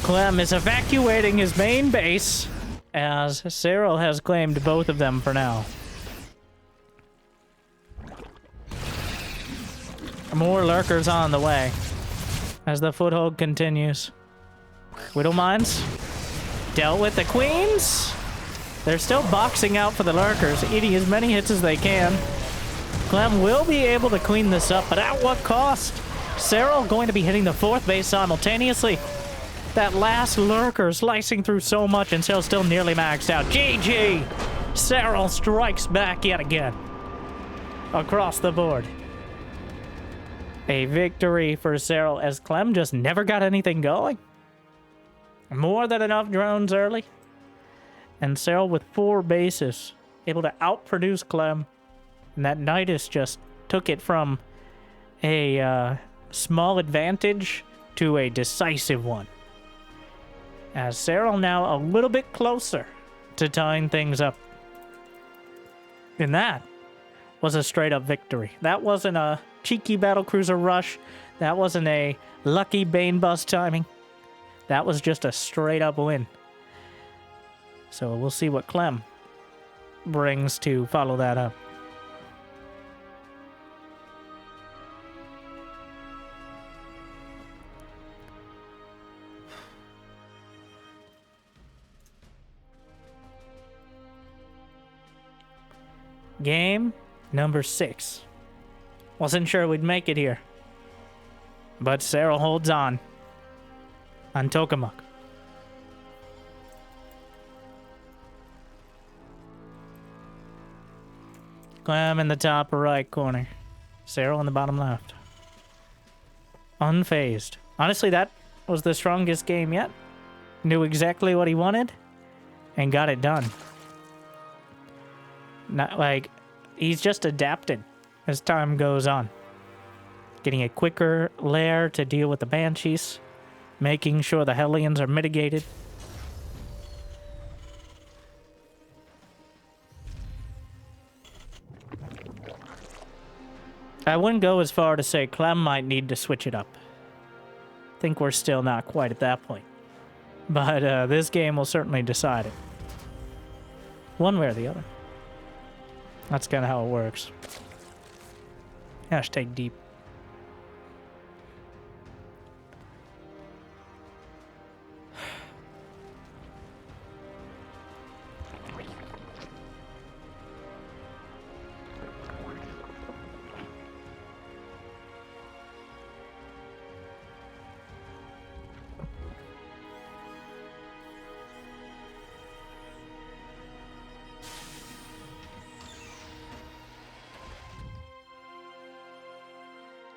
Clem is evacuating his main base as Serral has claimed both of them for now. More lurkers on the way as the foothold continues. Widow mines dealt with the queens. They're still boxing out for the lurkers, eating as many hits as they can. Clem will be able to clean this up, but at what cost? Serral going to be hitting the 4th base simultaneously. That last lurker slicing through so much, and Serral's still nearly maxed out. GG! Serral strikes back yet again. Across the board. A victory for Serral as Clem just never got anything going. More than enough drones early. And Serral with 4 bases, able to outproduce Clem. And that Nidus just took it from a small advantage to a decisive one. As Serral now a little bit closer to tying things up. And that was a straight-up victory. That wasn't a cheeky battlecruiser rush. That wasn't a lucky Bane bust timing. That was just a straight-up win. So we'll see what Clem brings to follow that up. Game number 6. Wasn't sure we'd make it here, but Serral holds on Tokamak. Clem in the top right corner. Serral in the bottom left. Unfazed. Honestly, that was the strongest game yet. Knew exactly what he wanted and got it done. Not like he's just adapted as time goes on. Getting a quicker lair to deal with the Banshees. Making sure the Hellions are mitigated. I wouldn't go as far to say Clem might need to switch it up. Think we're still not quite at that point. But this game will certainly decide it. One way or the other. That's kind of how it works. Hashtag deep.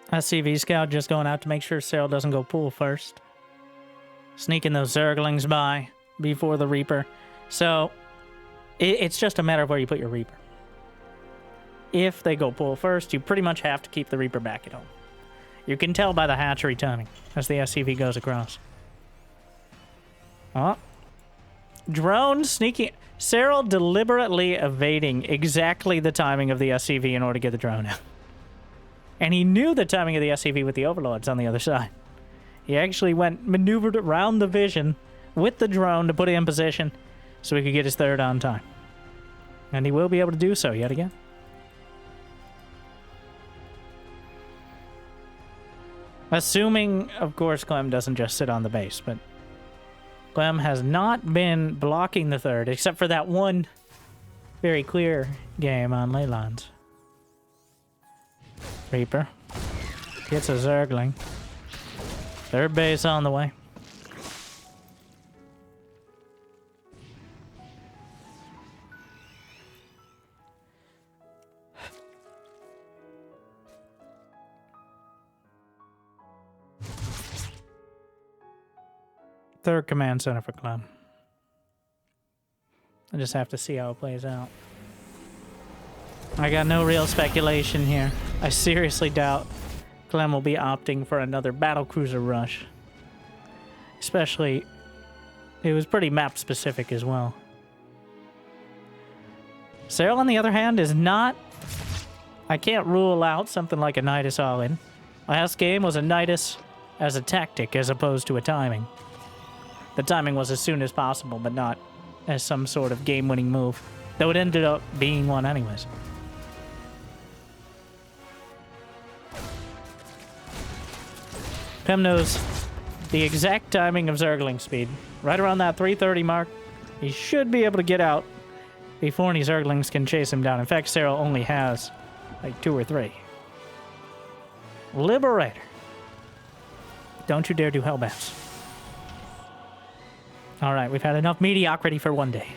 SCV Scout just going out to make sure Serral doesn't go pool first. Sneaking those Zerglings by before the Reaper. So, it's just a matter of where you put your Reaper. If they go pool first, you pretty much have to keep the Reaper back at home. You can tell by the hatchery timing as the SCV goes across. Oh. Drone sneaking. Serral deliberately evading exactly the timing of the SCV in order to get the drone out. And he knew the timing of the SCV with the Overlords on the other side. He actually maneuvered around the vision with the drone to put it in position so he could get his 3rd on time. And he will be able to do so yet again. Assuming, of course, Clem doesn't just sit on the base, but Clem has not been blocking the 3rd, except for that one very clear game on Leylons. Reaper gets a Zergling. 3rd base on the way. Third command center for Clem. I just have to see how it plays out. I got no real speculation here. I seriously doubt Clem will be opting for another battlecruiser rush. Especially, it was pretty map specific as well. Serral, on the other hand, is not... I can't rule out something like a Nidus all-in. Last game was a Nidus as a tactic as opposed to a timing. The timing was as soon as possible, but not as some sort of game-winning move. Though it ended up being one anyways. Clem knows the exact timing of Zergling speed. Right around that 330 mark, he should be able to get out before any Zerglings can chase him down. In fact, Serral only has like 2 or 3. Liberator. Don't you dare do hellbats. Alright, we've had enough mediocrity for one day.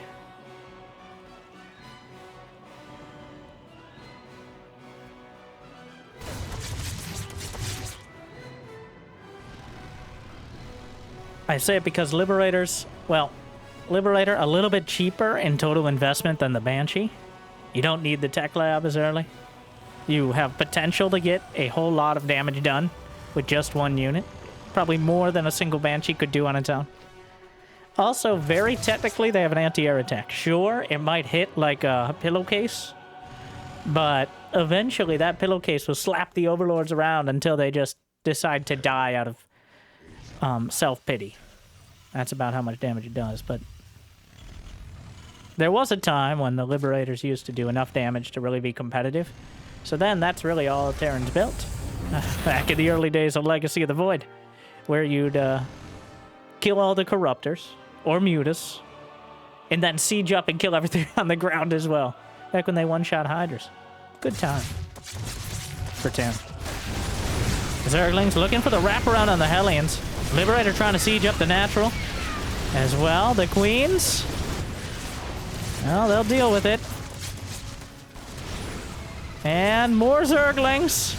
I say it because Liberators, well, Liberator a little bit cheaper in total investment than the Banshee. You don't need the tech lab as early. You have potential to get a whole lot of damage done with just one unit. Probably more than a single Banshee could do on its own. Also, very technically, they have an anti-air attack. Sure, it might hit like a pillowcase, but eventually that pillowcase will slap the overlords around until they just decide to die out of self-pity. That's about how much damage it does, but there was a time when the Liberators used to do enough damage to really be competitive. So then that's really all Terran's built. Back in the early days of Legacy of the Void, where you'd kill all the Corruptors, or Mutas, and then siege up and kill everything on the ground as well. Back when they one-shot Hydras. Good time. For Terran. Zerglings looking for the wraparound on the Hellions. Liberator trying to siege up the natural as well. The Queens, well, they'll deal with it. And more Zerglings.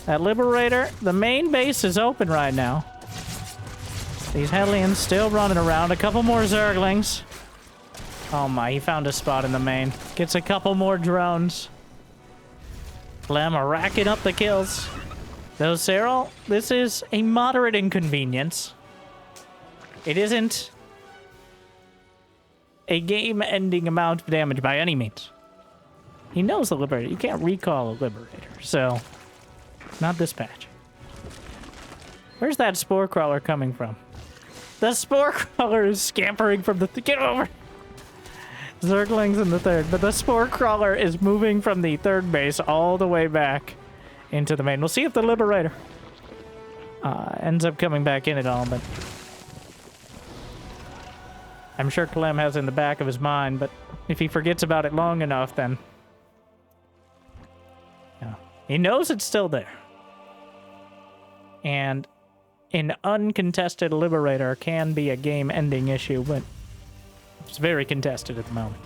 That Liberator, the main base is open right now. These Hellions still running around. A couple more Zerglings. Oh my, he found a spot in the main. Gets a couple more drones. Clem are racking up the kills. Though, Serral, this is a moderate inconvenience. It isn't a game-ending amount of damage by any means. He knows the Liberator. You can't recall a Liberator, so not this patch. Where's that Spore Crawler coming from? The Spore Crawler is scampering from the... Get over! Zerglings in the third, but the Spore Crawler is moving from the third base all the way back into the main. We'll see if the Liberator ends up coming back in at all, but I'm sure Clem has it in the back of his mind, but if he forgets about it long enough, then yeah, he knows it's still there. And an uncontested Liberator can be a game-ending issue, but it's very contested at the moment.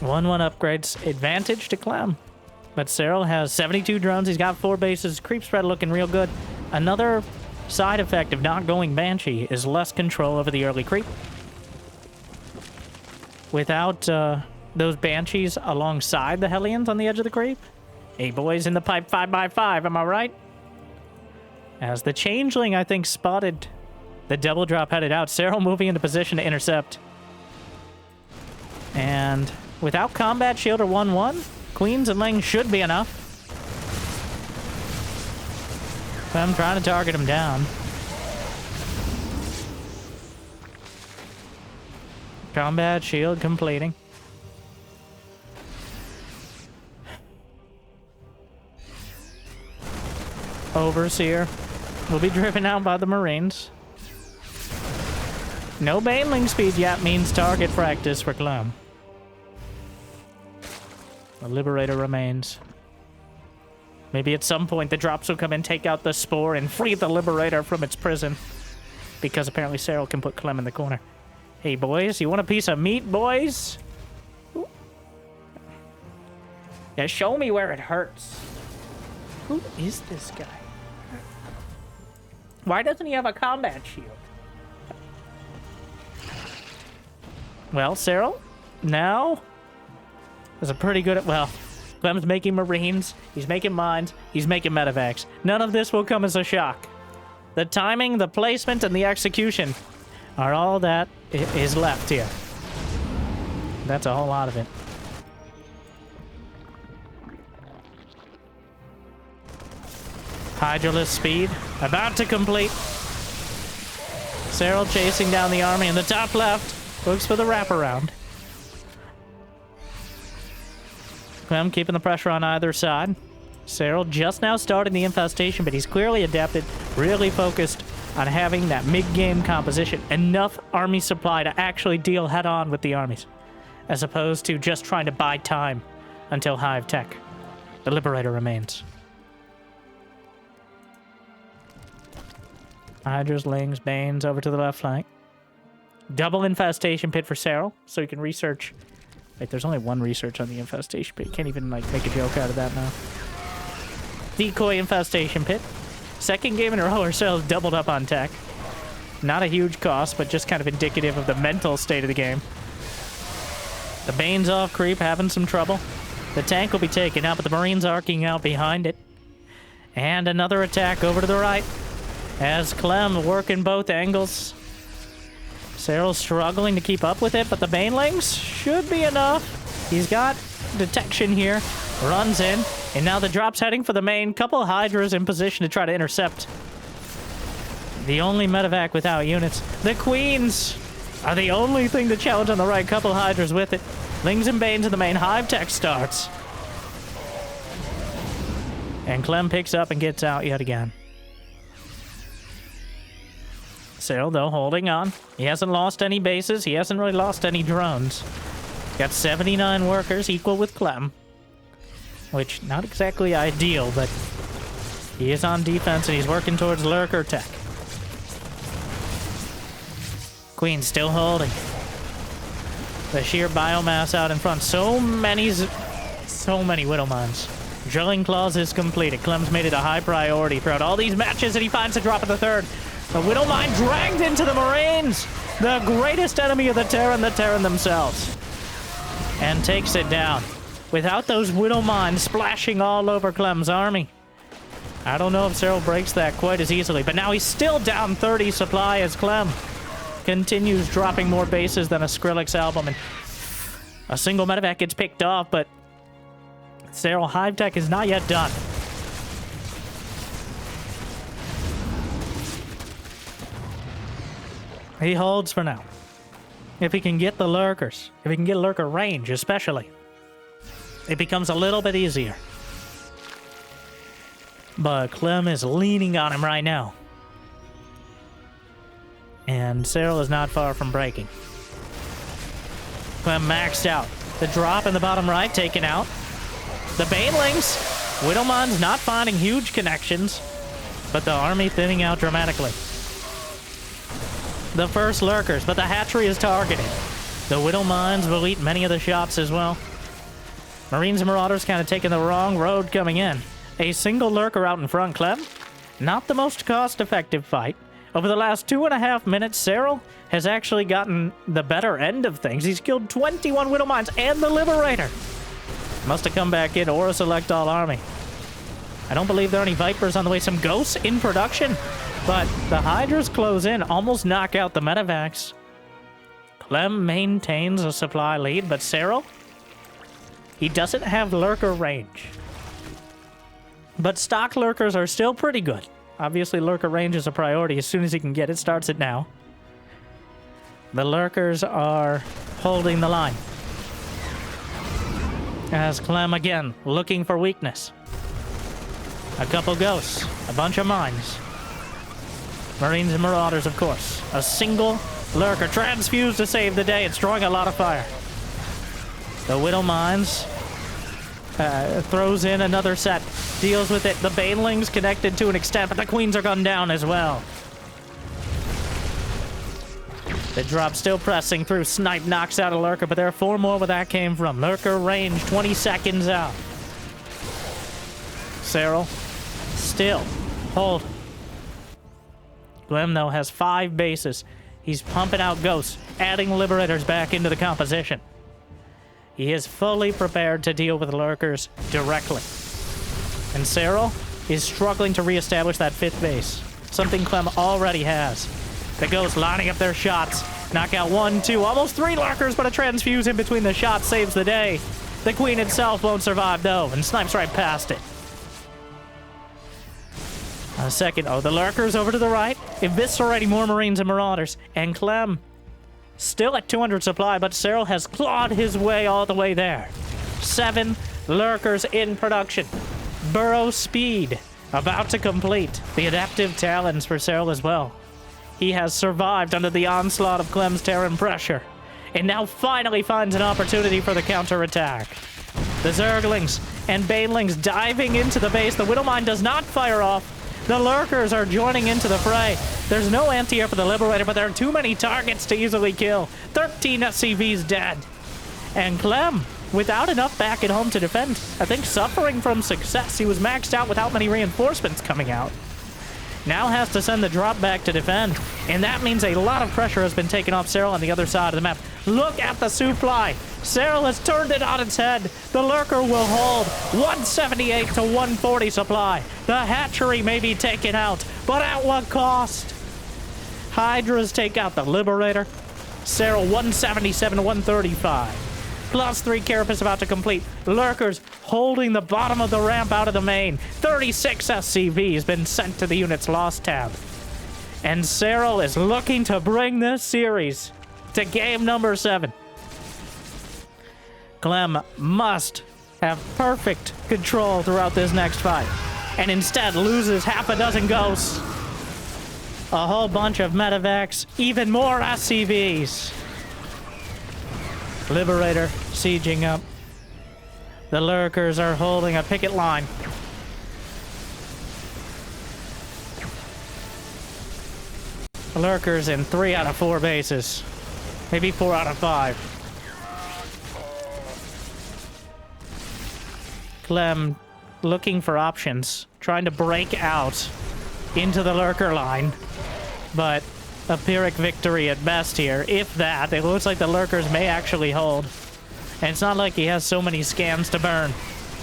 1-1 upgrades, advantage to Clem. But Serral has 72 drones, he's got 4 bases, creep spread looking real good. Another side effect of not going Banshee is less control over the early creep. Without those Banshees alongside the Hellions on the edge of the creep. Hey boys, in the pipe 5x5, am I right? As the Changeling, I think, spotted the double drop headed out. Serral moving into position to intercept. And without combat shield or 1-1, Queens and Ling should be enough. I'm trying to target him down. Combat shield completing. Overseer will be driven out by the Marines. No Baneling speed yet means target practice for Clem. The Liberator remains. Maybe at some point the drops will come and take out the Spore and free the Liberator from its prison. Because apparently Serral can put Clem in the corner. Hey boys, you want a piece of meat, boys? Ooh. Yeah, show me where it hurts. Who is this guy? Why doesn't he have a combat shield? Well, Serral, now is a pretty good... Well, Clem's making Marines, he's making mines, he's making medevacs. None of this will come as a shock. The timing, the placement, and the execution are all that is left here. That's a whole lot of it. Hydraless speed, about to complete. Serral chasing down the army in the top left. Looks for the wraparound. Clem keeping the pressure on either side. Serral just now starting the infestation, but he's clearly adapted, really focused on having that mid-game composition. Enough army supply to actually deal head-on with the armies, as opposed to just trying to buy time until Hive Tech. The Liberator remains. Hydras, Lings, Banes over to the left flank. Double infestation pit for Serral, so he can research. Wait, there's only one research on the infestation pit. Can't even, like, make a joke out of that now. Decoy infestation pit. Second game in a row, Serral's doubled up on tech. Not a huge cost, but just kind of indicative of the mental state of the game. The Bane's off creep, having some trouble. The tank will be taken out, but the Marines arcing out behind it. And another attack over to the right. As Clem working both angles. Serral's struggling to keep up with it, but the Banelings should be enough. He's got detection here. Runs in, and now the drop's heading for the main. Couple Hydras in position to try to intercept. The only medevac without units. The Queens are the only thing to challenge on the right. Couple Hydras with it. Lings and Banes in the main. Hive Tech starts. And Clem picks up and gets out yet again. Serral, though, holding on. He hasn't lost any bases. He hasn't really lost any drones. Got 79 workers, equal with Clem. Which, not exactly ideal, but he is on defense and he's working towards Lurker Tech. Queen still holding. The sheer biomass out in front. So many Widow Mines. Drilling Claws is completed. Clem's made it a high priority throughout all these matches, and he finds a drop at the third. The Widow Mine dragged into the Marines! The greatest enemy of the Terran themselves. And takes it down. Without those Widow Mines splashing all over Clem's army. I don't know if Serral breaks that quite as easily, but now he's still down 30 supply as Clem continues dropping more bases than a Skrillex album, and a single medevac gets picked off, but Serral Hive Tech is not yet done. He holds for now. If he can get the lurkers, if he can get lurker range especially, it becomes a little bit easier. But Clem is leaning on him right now. And Serral is not far from breaking. Clem maxed out. The drop in the bottom right taken out. The Banelings, Widowmon's not finding huge connections, but the army thinning out dramatically. The first lurkers, but the hatchery is targeted. The Widow Mines will eat many of the shots as well. Marines and Marauders kind of taking the wrong road coming in. A single lurker out in front, Clem. Not the most cost-effective fight. Over the last 2.5 minutes, Serral has actually gotten the better end of things. He's killed 21 Widow Mines and the Liberator. Must have come back in or a select all army. I don't believe there are any Vipers on the way. Some Ghosts in production. But the Hydras close in, almost knock out the medevacs. Clem maintains a supply lead, but Serral, he doesn't have lurker range. But stock lurkers are still pretty good. Obviously, lurker range is a priority as soon as he can get it. Starts it now. The lurkers are holding the line. As Clem again, looking for weakness. A couple Ghosts, a bunch of mines. Marines and Marauders, of course. A single lurker transfused to save the day. It's drawing a lot of fire. The Widow Mines throws in another set. Deals with it. The Banelings connected to an extent, but the Queens are gunned down as well. The drop still pressing through. Snipe knocks out a lurker, but there are 4 more where that came from. Lurker range 20 seconds out. Serral still hold. Clem, though, has 5 bases. He's pumping out Ghosts. adding Liberators back into the composition. He is fully prepared to deal with lurkers directly. And Serral is struggling to reestablish that 5th base, something Clem already has. The Ghosts lining up their shots. Knock out 1, 2, almost 3 lurkers, but a transfuse in between the shots saves the day. The Queen itself won't survive, though, and snipes right past it. A second. Oh, the lurkers over to the right, eviscerating more Marines and Marauders. And Clem, still at 200 supply, but Serral has clawed his way all the way there. 7 lurkers in production. Burrow speed about to complete. The adaptive talents for Serral as well. He has survived under the onslaught of Clem's Terran pressure, and now finally finds an opportunity for the counterattack. The Zerglings and Banelings diving into the base. The Widowmine does not fire off. The lurkers are joining into the fray. There's no anti-air for the Liberator, but there are too many targets to easily kill. 13 SCVs dead. And Clem, without enough back at home to defend, I think suffering from success. He was maxed out without many reinforcements coming out. Now has to send the drop back to defend, and that means a lot of pressure has been taken off Serral on the other side of the map. Look at the supply. Serral has turned it on its head. The lurker will hold 178 to 140 supply. The hatchery may be taken out, but at what cost? Hydras take out the Liberator. Serral 177 to 135. Plus 3 Carapace about to complete. Lurkers holding the bottom of the ramp out of the main. 36 SCV has been sent to the unit's loss tab. And Serral is looking to bring this series to game number 7. Clem must have perfect control throughout this next fight, and instead loses half a dozen Ghosts, a whole bunch of medevacs, even more SCVs. Liberator sieging up. The lurkers are holding a picket line. The lurkers in 3 out of 4 bases. Maybe 4 out of 5. Clem looking for options, trying to break out into the lurker line, but a Pyrrhic victory at best here, if that. It looks like the lurkers may actually hold. And it's not like he has so many scans to burn.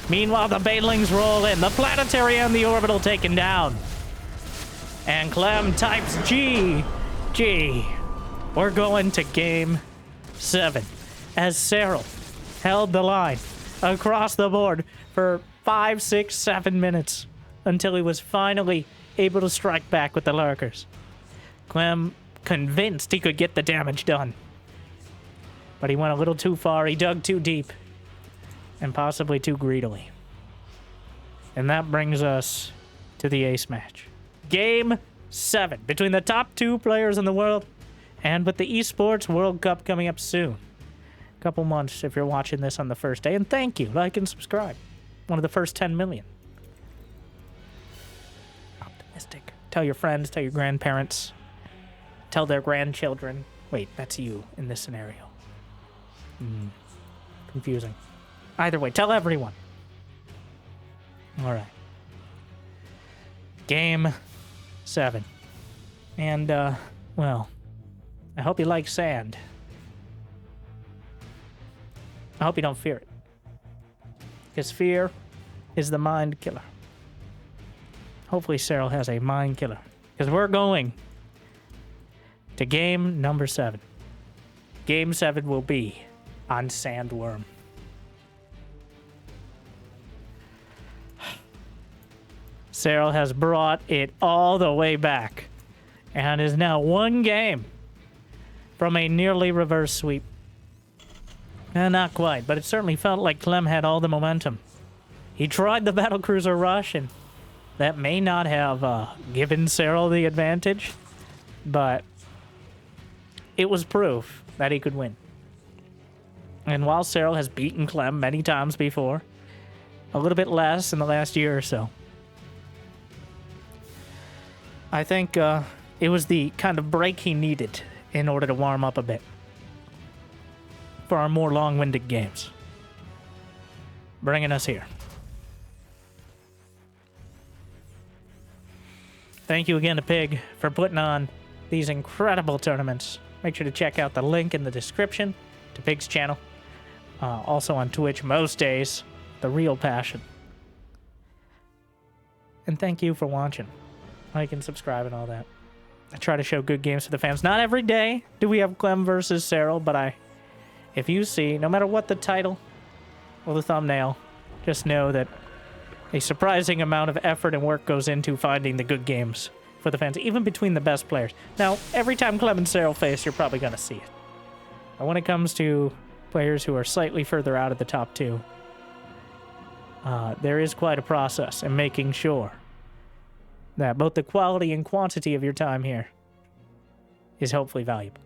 Meanwhile, the Banelings roll in. The Planetary and the Orbital taken down. And Clem types G. We're going to game 7. As Serral held the line across the board for 5, 6, 7 minutes until he was finally able to strike back with the lurkers. Clem convinced he could get the damage done. But he went a little too far, he dug too deep, and possibly too greedily. And that brings us to the ace match. Game 7 between the top 2 players in the world, and with the Esports World Cup coming up soon. A couple months if you're watching this on the first day, and thank you, like and subscribe. One of the first 10 million. Optimistic. Tell your friends, tell your grandparents. Tell their grandchildren. Wait, that's you in this scenario. Confusing. Either way, tell everyone. Alright. Game 7. And, well, I hope you like sand. I hope you don't fear it. Because fear is the mind killer. Hopefully Serral has a mind killer. Because we're going to game number 7. Game 7 will be on Sandworm. Serral has brought it all the way back and is now 1 game from a nearly reverse sweep. Not quite, but it certainly felt like Clem had all the momentum. He tried the Battlecruiser rush, and that may not have given Serral the advantage, but it was proof that he could win. And while Serral has beaten Clem many times before, a little bit less in the last year or so, I think it was the kind of break he needed in order to warm up a bit for our more long-winded games. Bringing us here. Thank you again to Pig for putting on these incredible tournaments, make sure to check out the link in the description to Pig's channel. Also on Twitch most days, The Real Passion. And thank you for watching. Like and subscribe and all that. I try to show good games to the fans. Not every day do we have Clem versus Serral, but if you see, no matter what the title or the thumbnail, just know that a surprising amount of effort and work goes into finding the good games for the fans, even between the best players. Now, every time Clem and Serral face, you're probably going to see it. But when it comes to players who are slightly further out of the top two, there is quite a process in making sure that both the quality and quantity of your time here is hopefully valuable.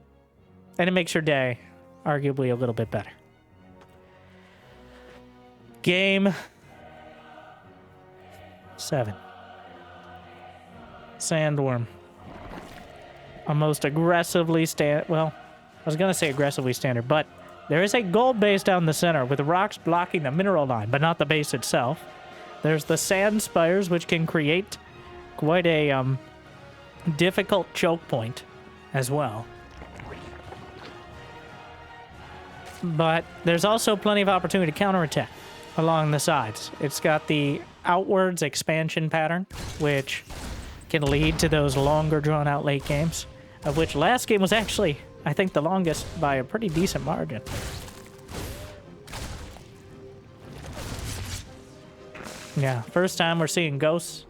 And it makes your day arguably a little bit better. Game 7. Sandworm. A most aggressively well, I was going to say aggressively standard, but there is a gold base down the center with rocks blocking the mineral line, but not the base itself. There's the sand spires, which can create quite a difficult choke point as well. But there's also plenty of opportunity to counterattack along the sides. It's got the outwards expansion pattern, which can lead to those longer drawn-out late games, of which last game was actually, I think, the longest by a pretty decent margin. Yeah, first time we're seeing ghosts,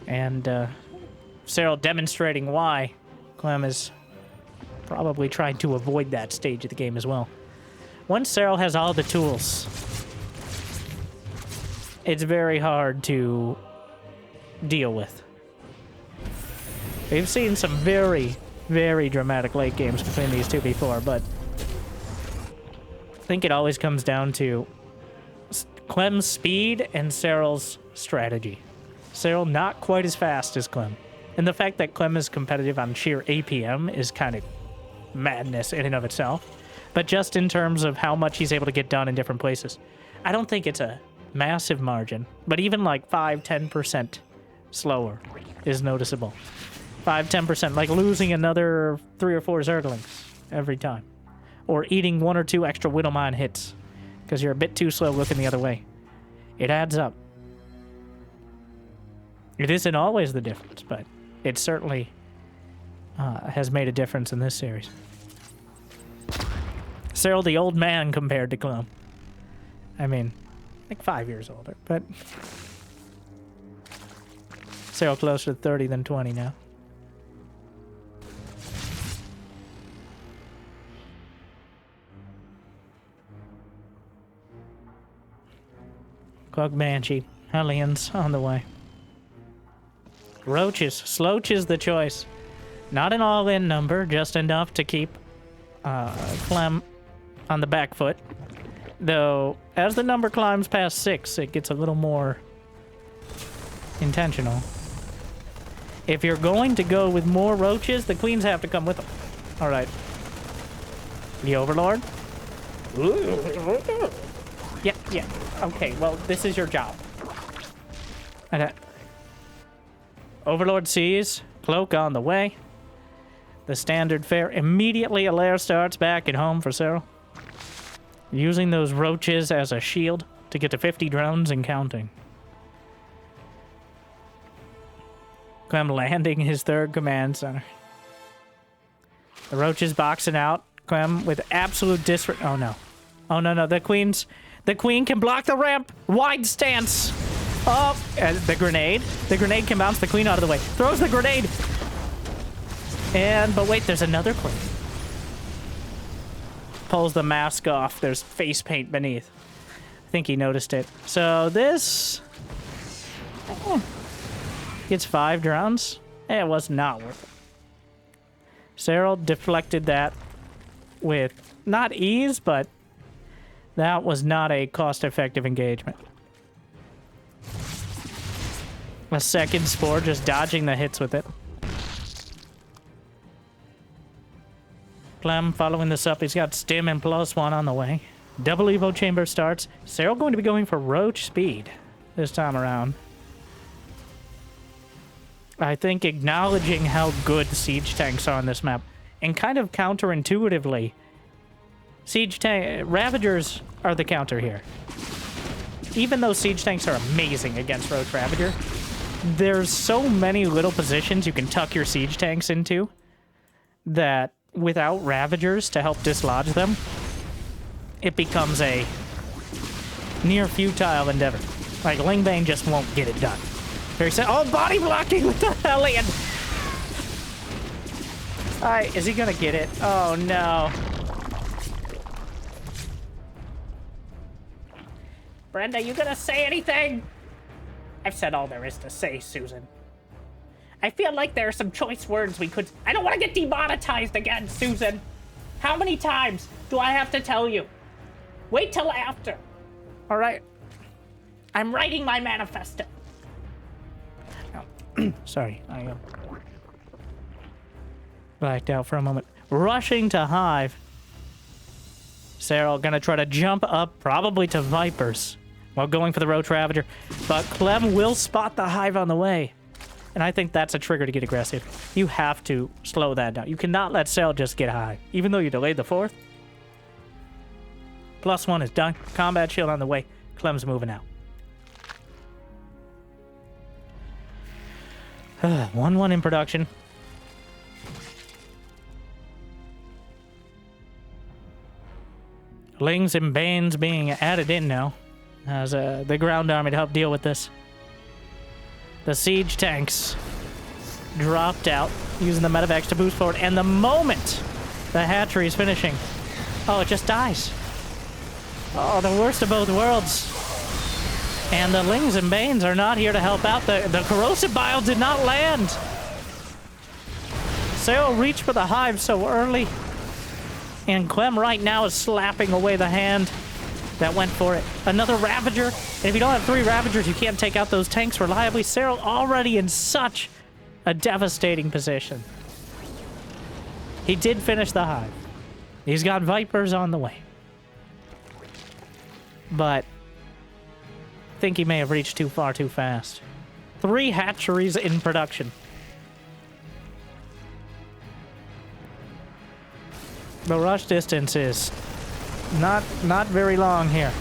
and Serral demonstrating why Clem is probably trying to avoid that stage of the game as well. Once Serral has all the tools, it's very hard to deal with. We've seen some very, very dramatic late games between these two before, but I think it always comes down to Clem's speed and Serral's strategy. Serral not quite as fast as Clem. And the fact that Clem is competitive on sheer APM is kind of madness in and of itself. But just in terms of how much he's able to get done in different places, I don't think it's a massive margin, but even like 5-10% slower is noticeable. 5-10%, like losing another 3 or 4 Zerglings every time, or eating 1 or 2 extra Widowmine hits because you're a bit too slow looking the other way. It adds up. It isn't always the difference, but it certainly has made a difference in this series. Serral the old man compared to Clem. I mean, like 5 years older, but Serral closer to 30 than 20 now. Cloak Banshee, Hellions on the way. Roaches, Sloach is the choice. Not an all-in number, just enough to keep Clem on the back foot. Though, as the number climbs past 6, it gets a little more intentional. If you're going to go with more roaches, the queens have to come with them. Alright. The Overlord? Yeah. Okay, well, this is your job. Okay. Overlord sees. Cloak on the way. The standard fare. Immediately a lair starts back at home for Serral. Using those roaches as a shield to get to 50 drones and counting. Clem landing his 3rd command center. The roaches boxing out. Clem with absolute disregard. Oh no. Oh no. The queen can block the ramp. Wide stance. Oh, the grenade. The grenade can bounce the queen out of the way. Throws the grenade. But wait, there's another queen. Pulls the mask off. There's face paint beneath. I think he noticed it. So this gets 5 drowns. It was not worth it. Serral deflected that with not ease, but that was not a cost-effective engagement. A second Spore, just dodging the hits with it. Clem following this up. He's got Stim and +1 on the way. Double Evo Chamber starts. Serral going to be going for Roach speed this time around. I think acknowledging how good siege tanks are on this map and kind of counterintuitively, siege tank Ravagers are the counter here. Even though siege tanks are amazing against Roach Ravager, there's so many little positions you can tuck your siege tanks into that without Ravagers to help dislodge them, it becomes a near futile endeavor. Like, Lingbane just won't get it done. Very sad. Oh, body blocking with the Hellion! Alright, is he gonna get it? Oh, no. Brenda, you gonna say anything? I've said all there is to say, Susan. I feel like there are some choice words we could... I don't want to get demonetized again, Susan. How many times do I have to tell you? Wait till after. All right. I'm writing my manifesto. Oh. Sorry, I blacked out for a moment. Rushing to Hive. Serral gonna try to jump up, probably to Vipers, while going for the Roach Ravager. But Clem will spot the Hive on the way. And I think that's a trigger to get aggressive. You have to slow that down. You cannot let Serral just get high, even though you delayed the 4th. +1 is done. Combat shield on the way. Clem's moving out. 1-1 in production. Lings and Banes being added in now as the ground army to help deal with this. The siege tanks dropped out using the medevacs to boost forward, and the moment the hatchery is finishing, oh, it just dies. Oh, the worst of both worlds. And the Lings and Banes are not here to help out. The corrosive bile did not land. Serral reached for the Hive so early. And Clem right now is slapping away the hand that went for it. Another Ravager. And if you don't have 3 Ravagers, you can't take out those tanks reliably. Serral already in such a devastating position. He did finish the Hive. He's got Vipers on the way. But I think he may have reached too far too fast. 3 hatcheries in production. The rush distance is not very long here.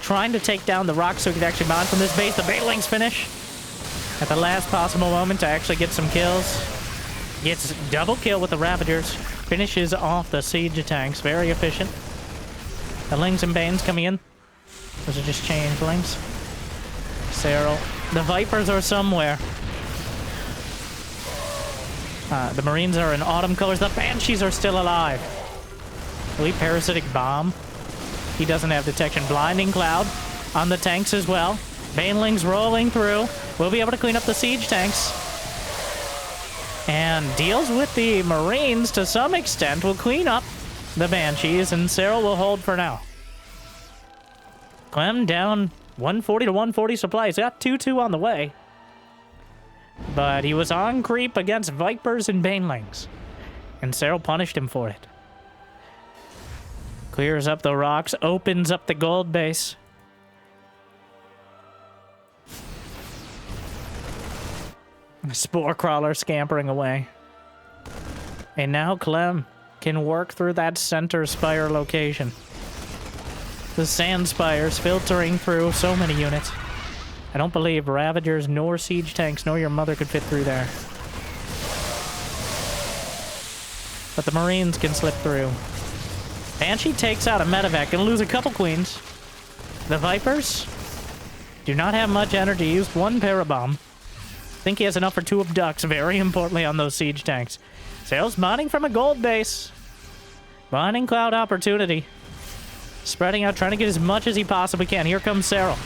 Trying to take down the rocks so he can actually mount from this base. The Banelings finish at the last possible moment to actually get some kills. Gets double kill with the Ravagers. Finishes off the siege tanks. Very efficient. The Lings and Banes coming in. Those are just changelings. Serral. The Vipers are somewhere. The Marines are in autumn colors. The Banshees are still alive. Elite Parasitic Bomb. He doesn't have detection. Blinding Cloud on the tanks as well. Banelings rolling through. We'll be able to clean up the siege tanks. And deals with the Marines to some extent. Will clean up the Banshees, and Serral will hold for now. Clem down 140 to 140 supplies. Got 2-2 on the way. But he was on creep against Vipers and Banelings. And Serral punished him for it. Clears up the rocks, opens up the gold base. Spore Crawler scampering away. And now Clem can work through that center spire location. The sand spires filtering through so many units. I don't believe Ravagers nor siege tanks nor your mother could fit through there. But the Marines can slip through. Banshee takes out a medevac. Gonna lose a couple queens. The Vipers do not have much energy. Used 1 parabomb. Think he has enough for 2 abducts, very importantly on those siege tanks. Serral's mining from a gold base. Mining cloud opportunity. Spreading out, trying to get as much as he possibly can. Here comes Serral.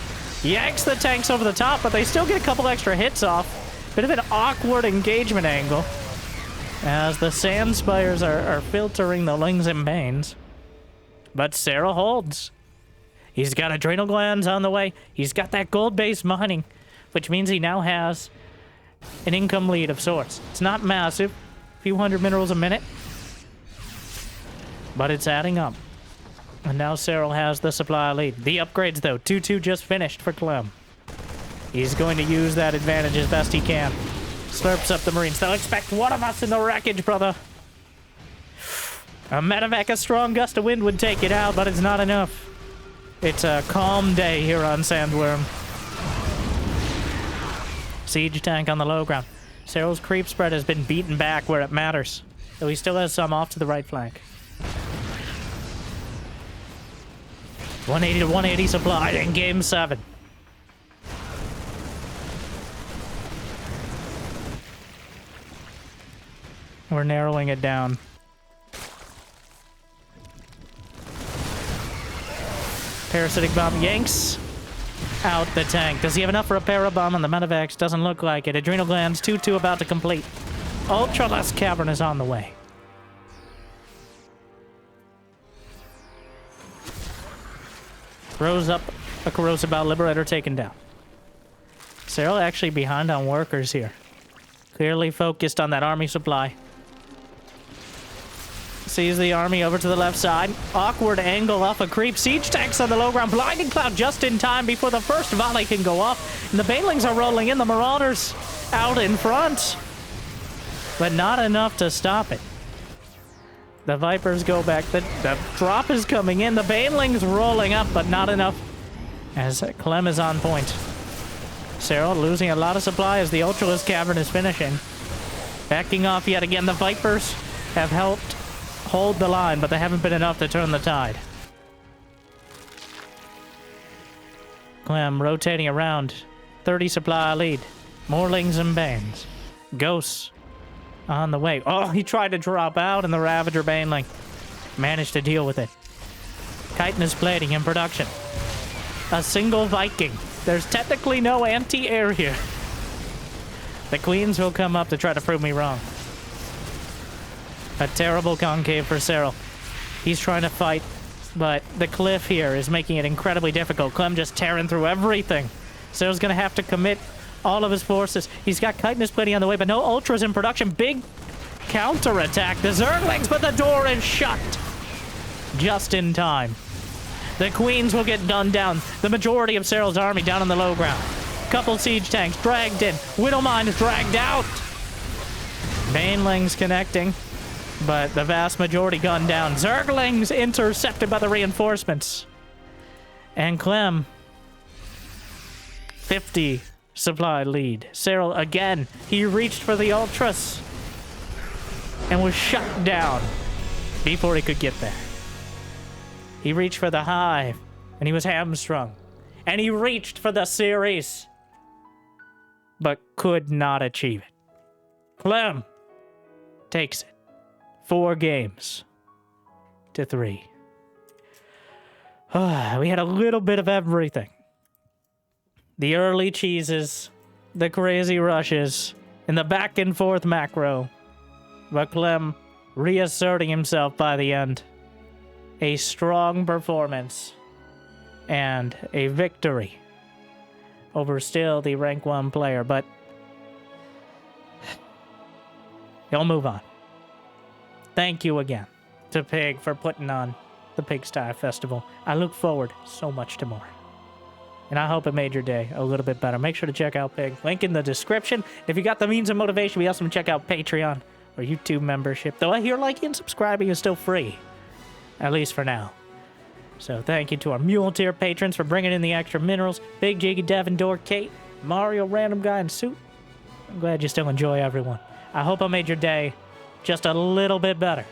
Yanks the tanks over the top, but they still get a couple extra hits off. Bit of an awkward engagement angle as the sand spires are filtering the Lings and Banes. But Serral holds. He's got adrenal glands on the way. He's got that gold base mining, which means he now has an income lead of sorts. It's not massive, a few hundred minerals a minute, but it's adding up. And now Serral has the supply lead. The upgrades, though. 2-2 just finished for Clem. He's going to use that advantage as best he can. Slurps up the Marines. They'll expect one of us in the wreckage, brother. A medevac, a strong gust of wind would take it out, but it's not enough. It's a calm day here on Sandworm. Siege tank on the low ground. Serral's creep spread has been beaten back where it matters, though he still has some off to the right flank. 180 to 180 supplied in Game 7. We're narrowing it down. Parasitic bomb yanks out the tank. Does he have enough for a parabomb on the medevacs? Doesn't look like it. Adrenal glands 2-2 about to complete. Ultraless cavern is on the way. Throws up a corrosive bowel liberator taken down. Serral actually behind on workers here. Clearly focused on that army supply. Sees the army over to the left side. Awkward angle off a creep. Siege tanks on the low ground. Blinding cloud just in time before the first volley can go off. And the banelings are rolling in. The marauders out in front. But not enough to stop it. The Vipers go back. The drop is coming in. The banelings rolling up, but not enough. As Clem is on point. Serral losing a lot of supply as the Ultraless Cavern is finishing. Backing off yet again. The Vipers have helped hold the line, but they haven't been enough to turn the tide. Clem rotating around. 30 supply lead. Morlings and Banes. Ghosts on the way. Oh, he tried to drop out, and the Ravager Baneling managed to deal with it. Chitinous plating in production. A single Viking. There's technically no anti-air here. The Queens will come up to try to prove me wrong. A terrible concave for Serral. He's trying to fight, but the cliff here is making it incredibly difficult. Clem just tearing through everything. Serral's going to have to commit all of his forces. He's got chitinous plating on the way, but no ultras in production. Big counterattack. The Zerglings, but the door is shut. Just in time. The Queens will get gunned down. The majority of Serral's army down on the low ground. Couple siege tanks dragged in. Widowmine is dragged out. Banelings connecting, but the vast majority gunned down. Zerglings intercepted by the reinforcements. And Clem, 50 supply lead. Serral again. He reached for the Ultras and was shut down before he could get there. He reached for the Hive and he was hamstrung. And he reached for the series, but could not achieve it. Clem takes it. 4 games to 3. We had a little bit of everything. The early cheeses, the crazy rushes, and the back and forth macro. But Clem reasserting himself by the end. A strong performance and a victory over still the rank 1 player, but he'll move on. Thank you again to Pig for putting on the Pigsty Festival. I look forward so much to more. And I hope it made your day a little bit better. Make sure to check out Pig. Link in the description. If you got the means of motivation, we also check out Patreon or YouTube membership. Though I hear liking and subscribing is still free. At least for now. So thank you to our Mule Tier patrons for bringing in the extra minerals. Big Jiggy, Devin, Door, Kate, Mario, Random Guy, and Suit. I'm glad you still enjoy everyone. I hope I made your day just a little bit better.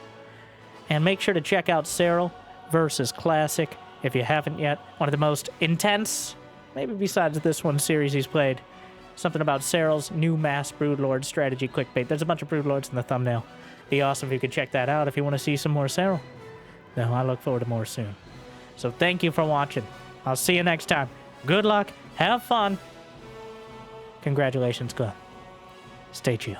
And make sure to check out Serral versus Classic if you haven't yet. One of the most intense, maybe besides this one series he's played. Something about Serral's new Mass Broodlord strategy clickbait. There's a bunch of Broodlords in the thumbnail. Be awesome if you could check that out if you want to see some more Serral. No, I look forward to more soon. So thank you for watching. I'll see you next time. Good luck. Have fun. Congratulations, Clem. Stay chill.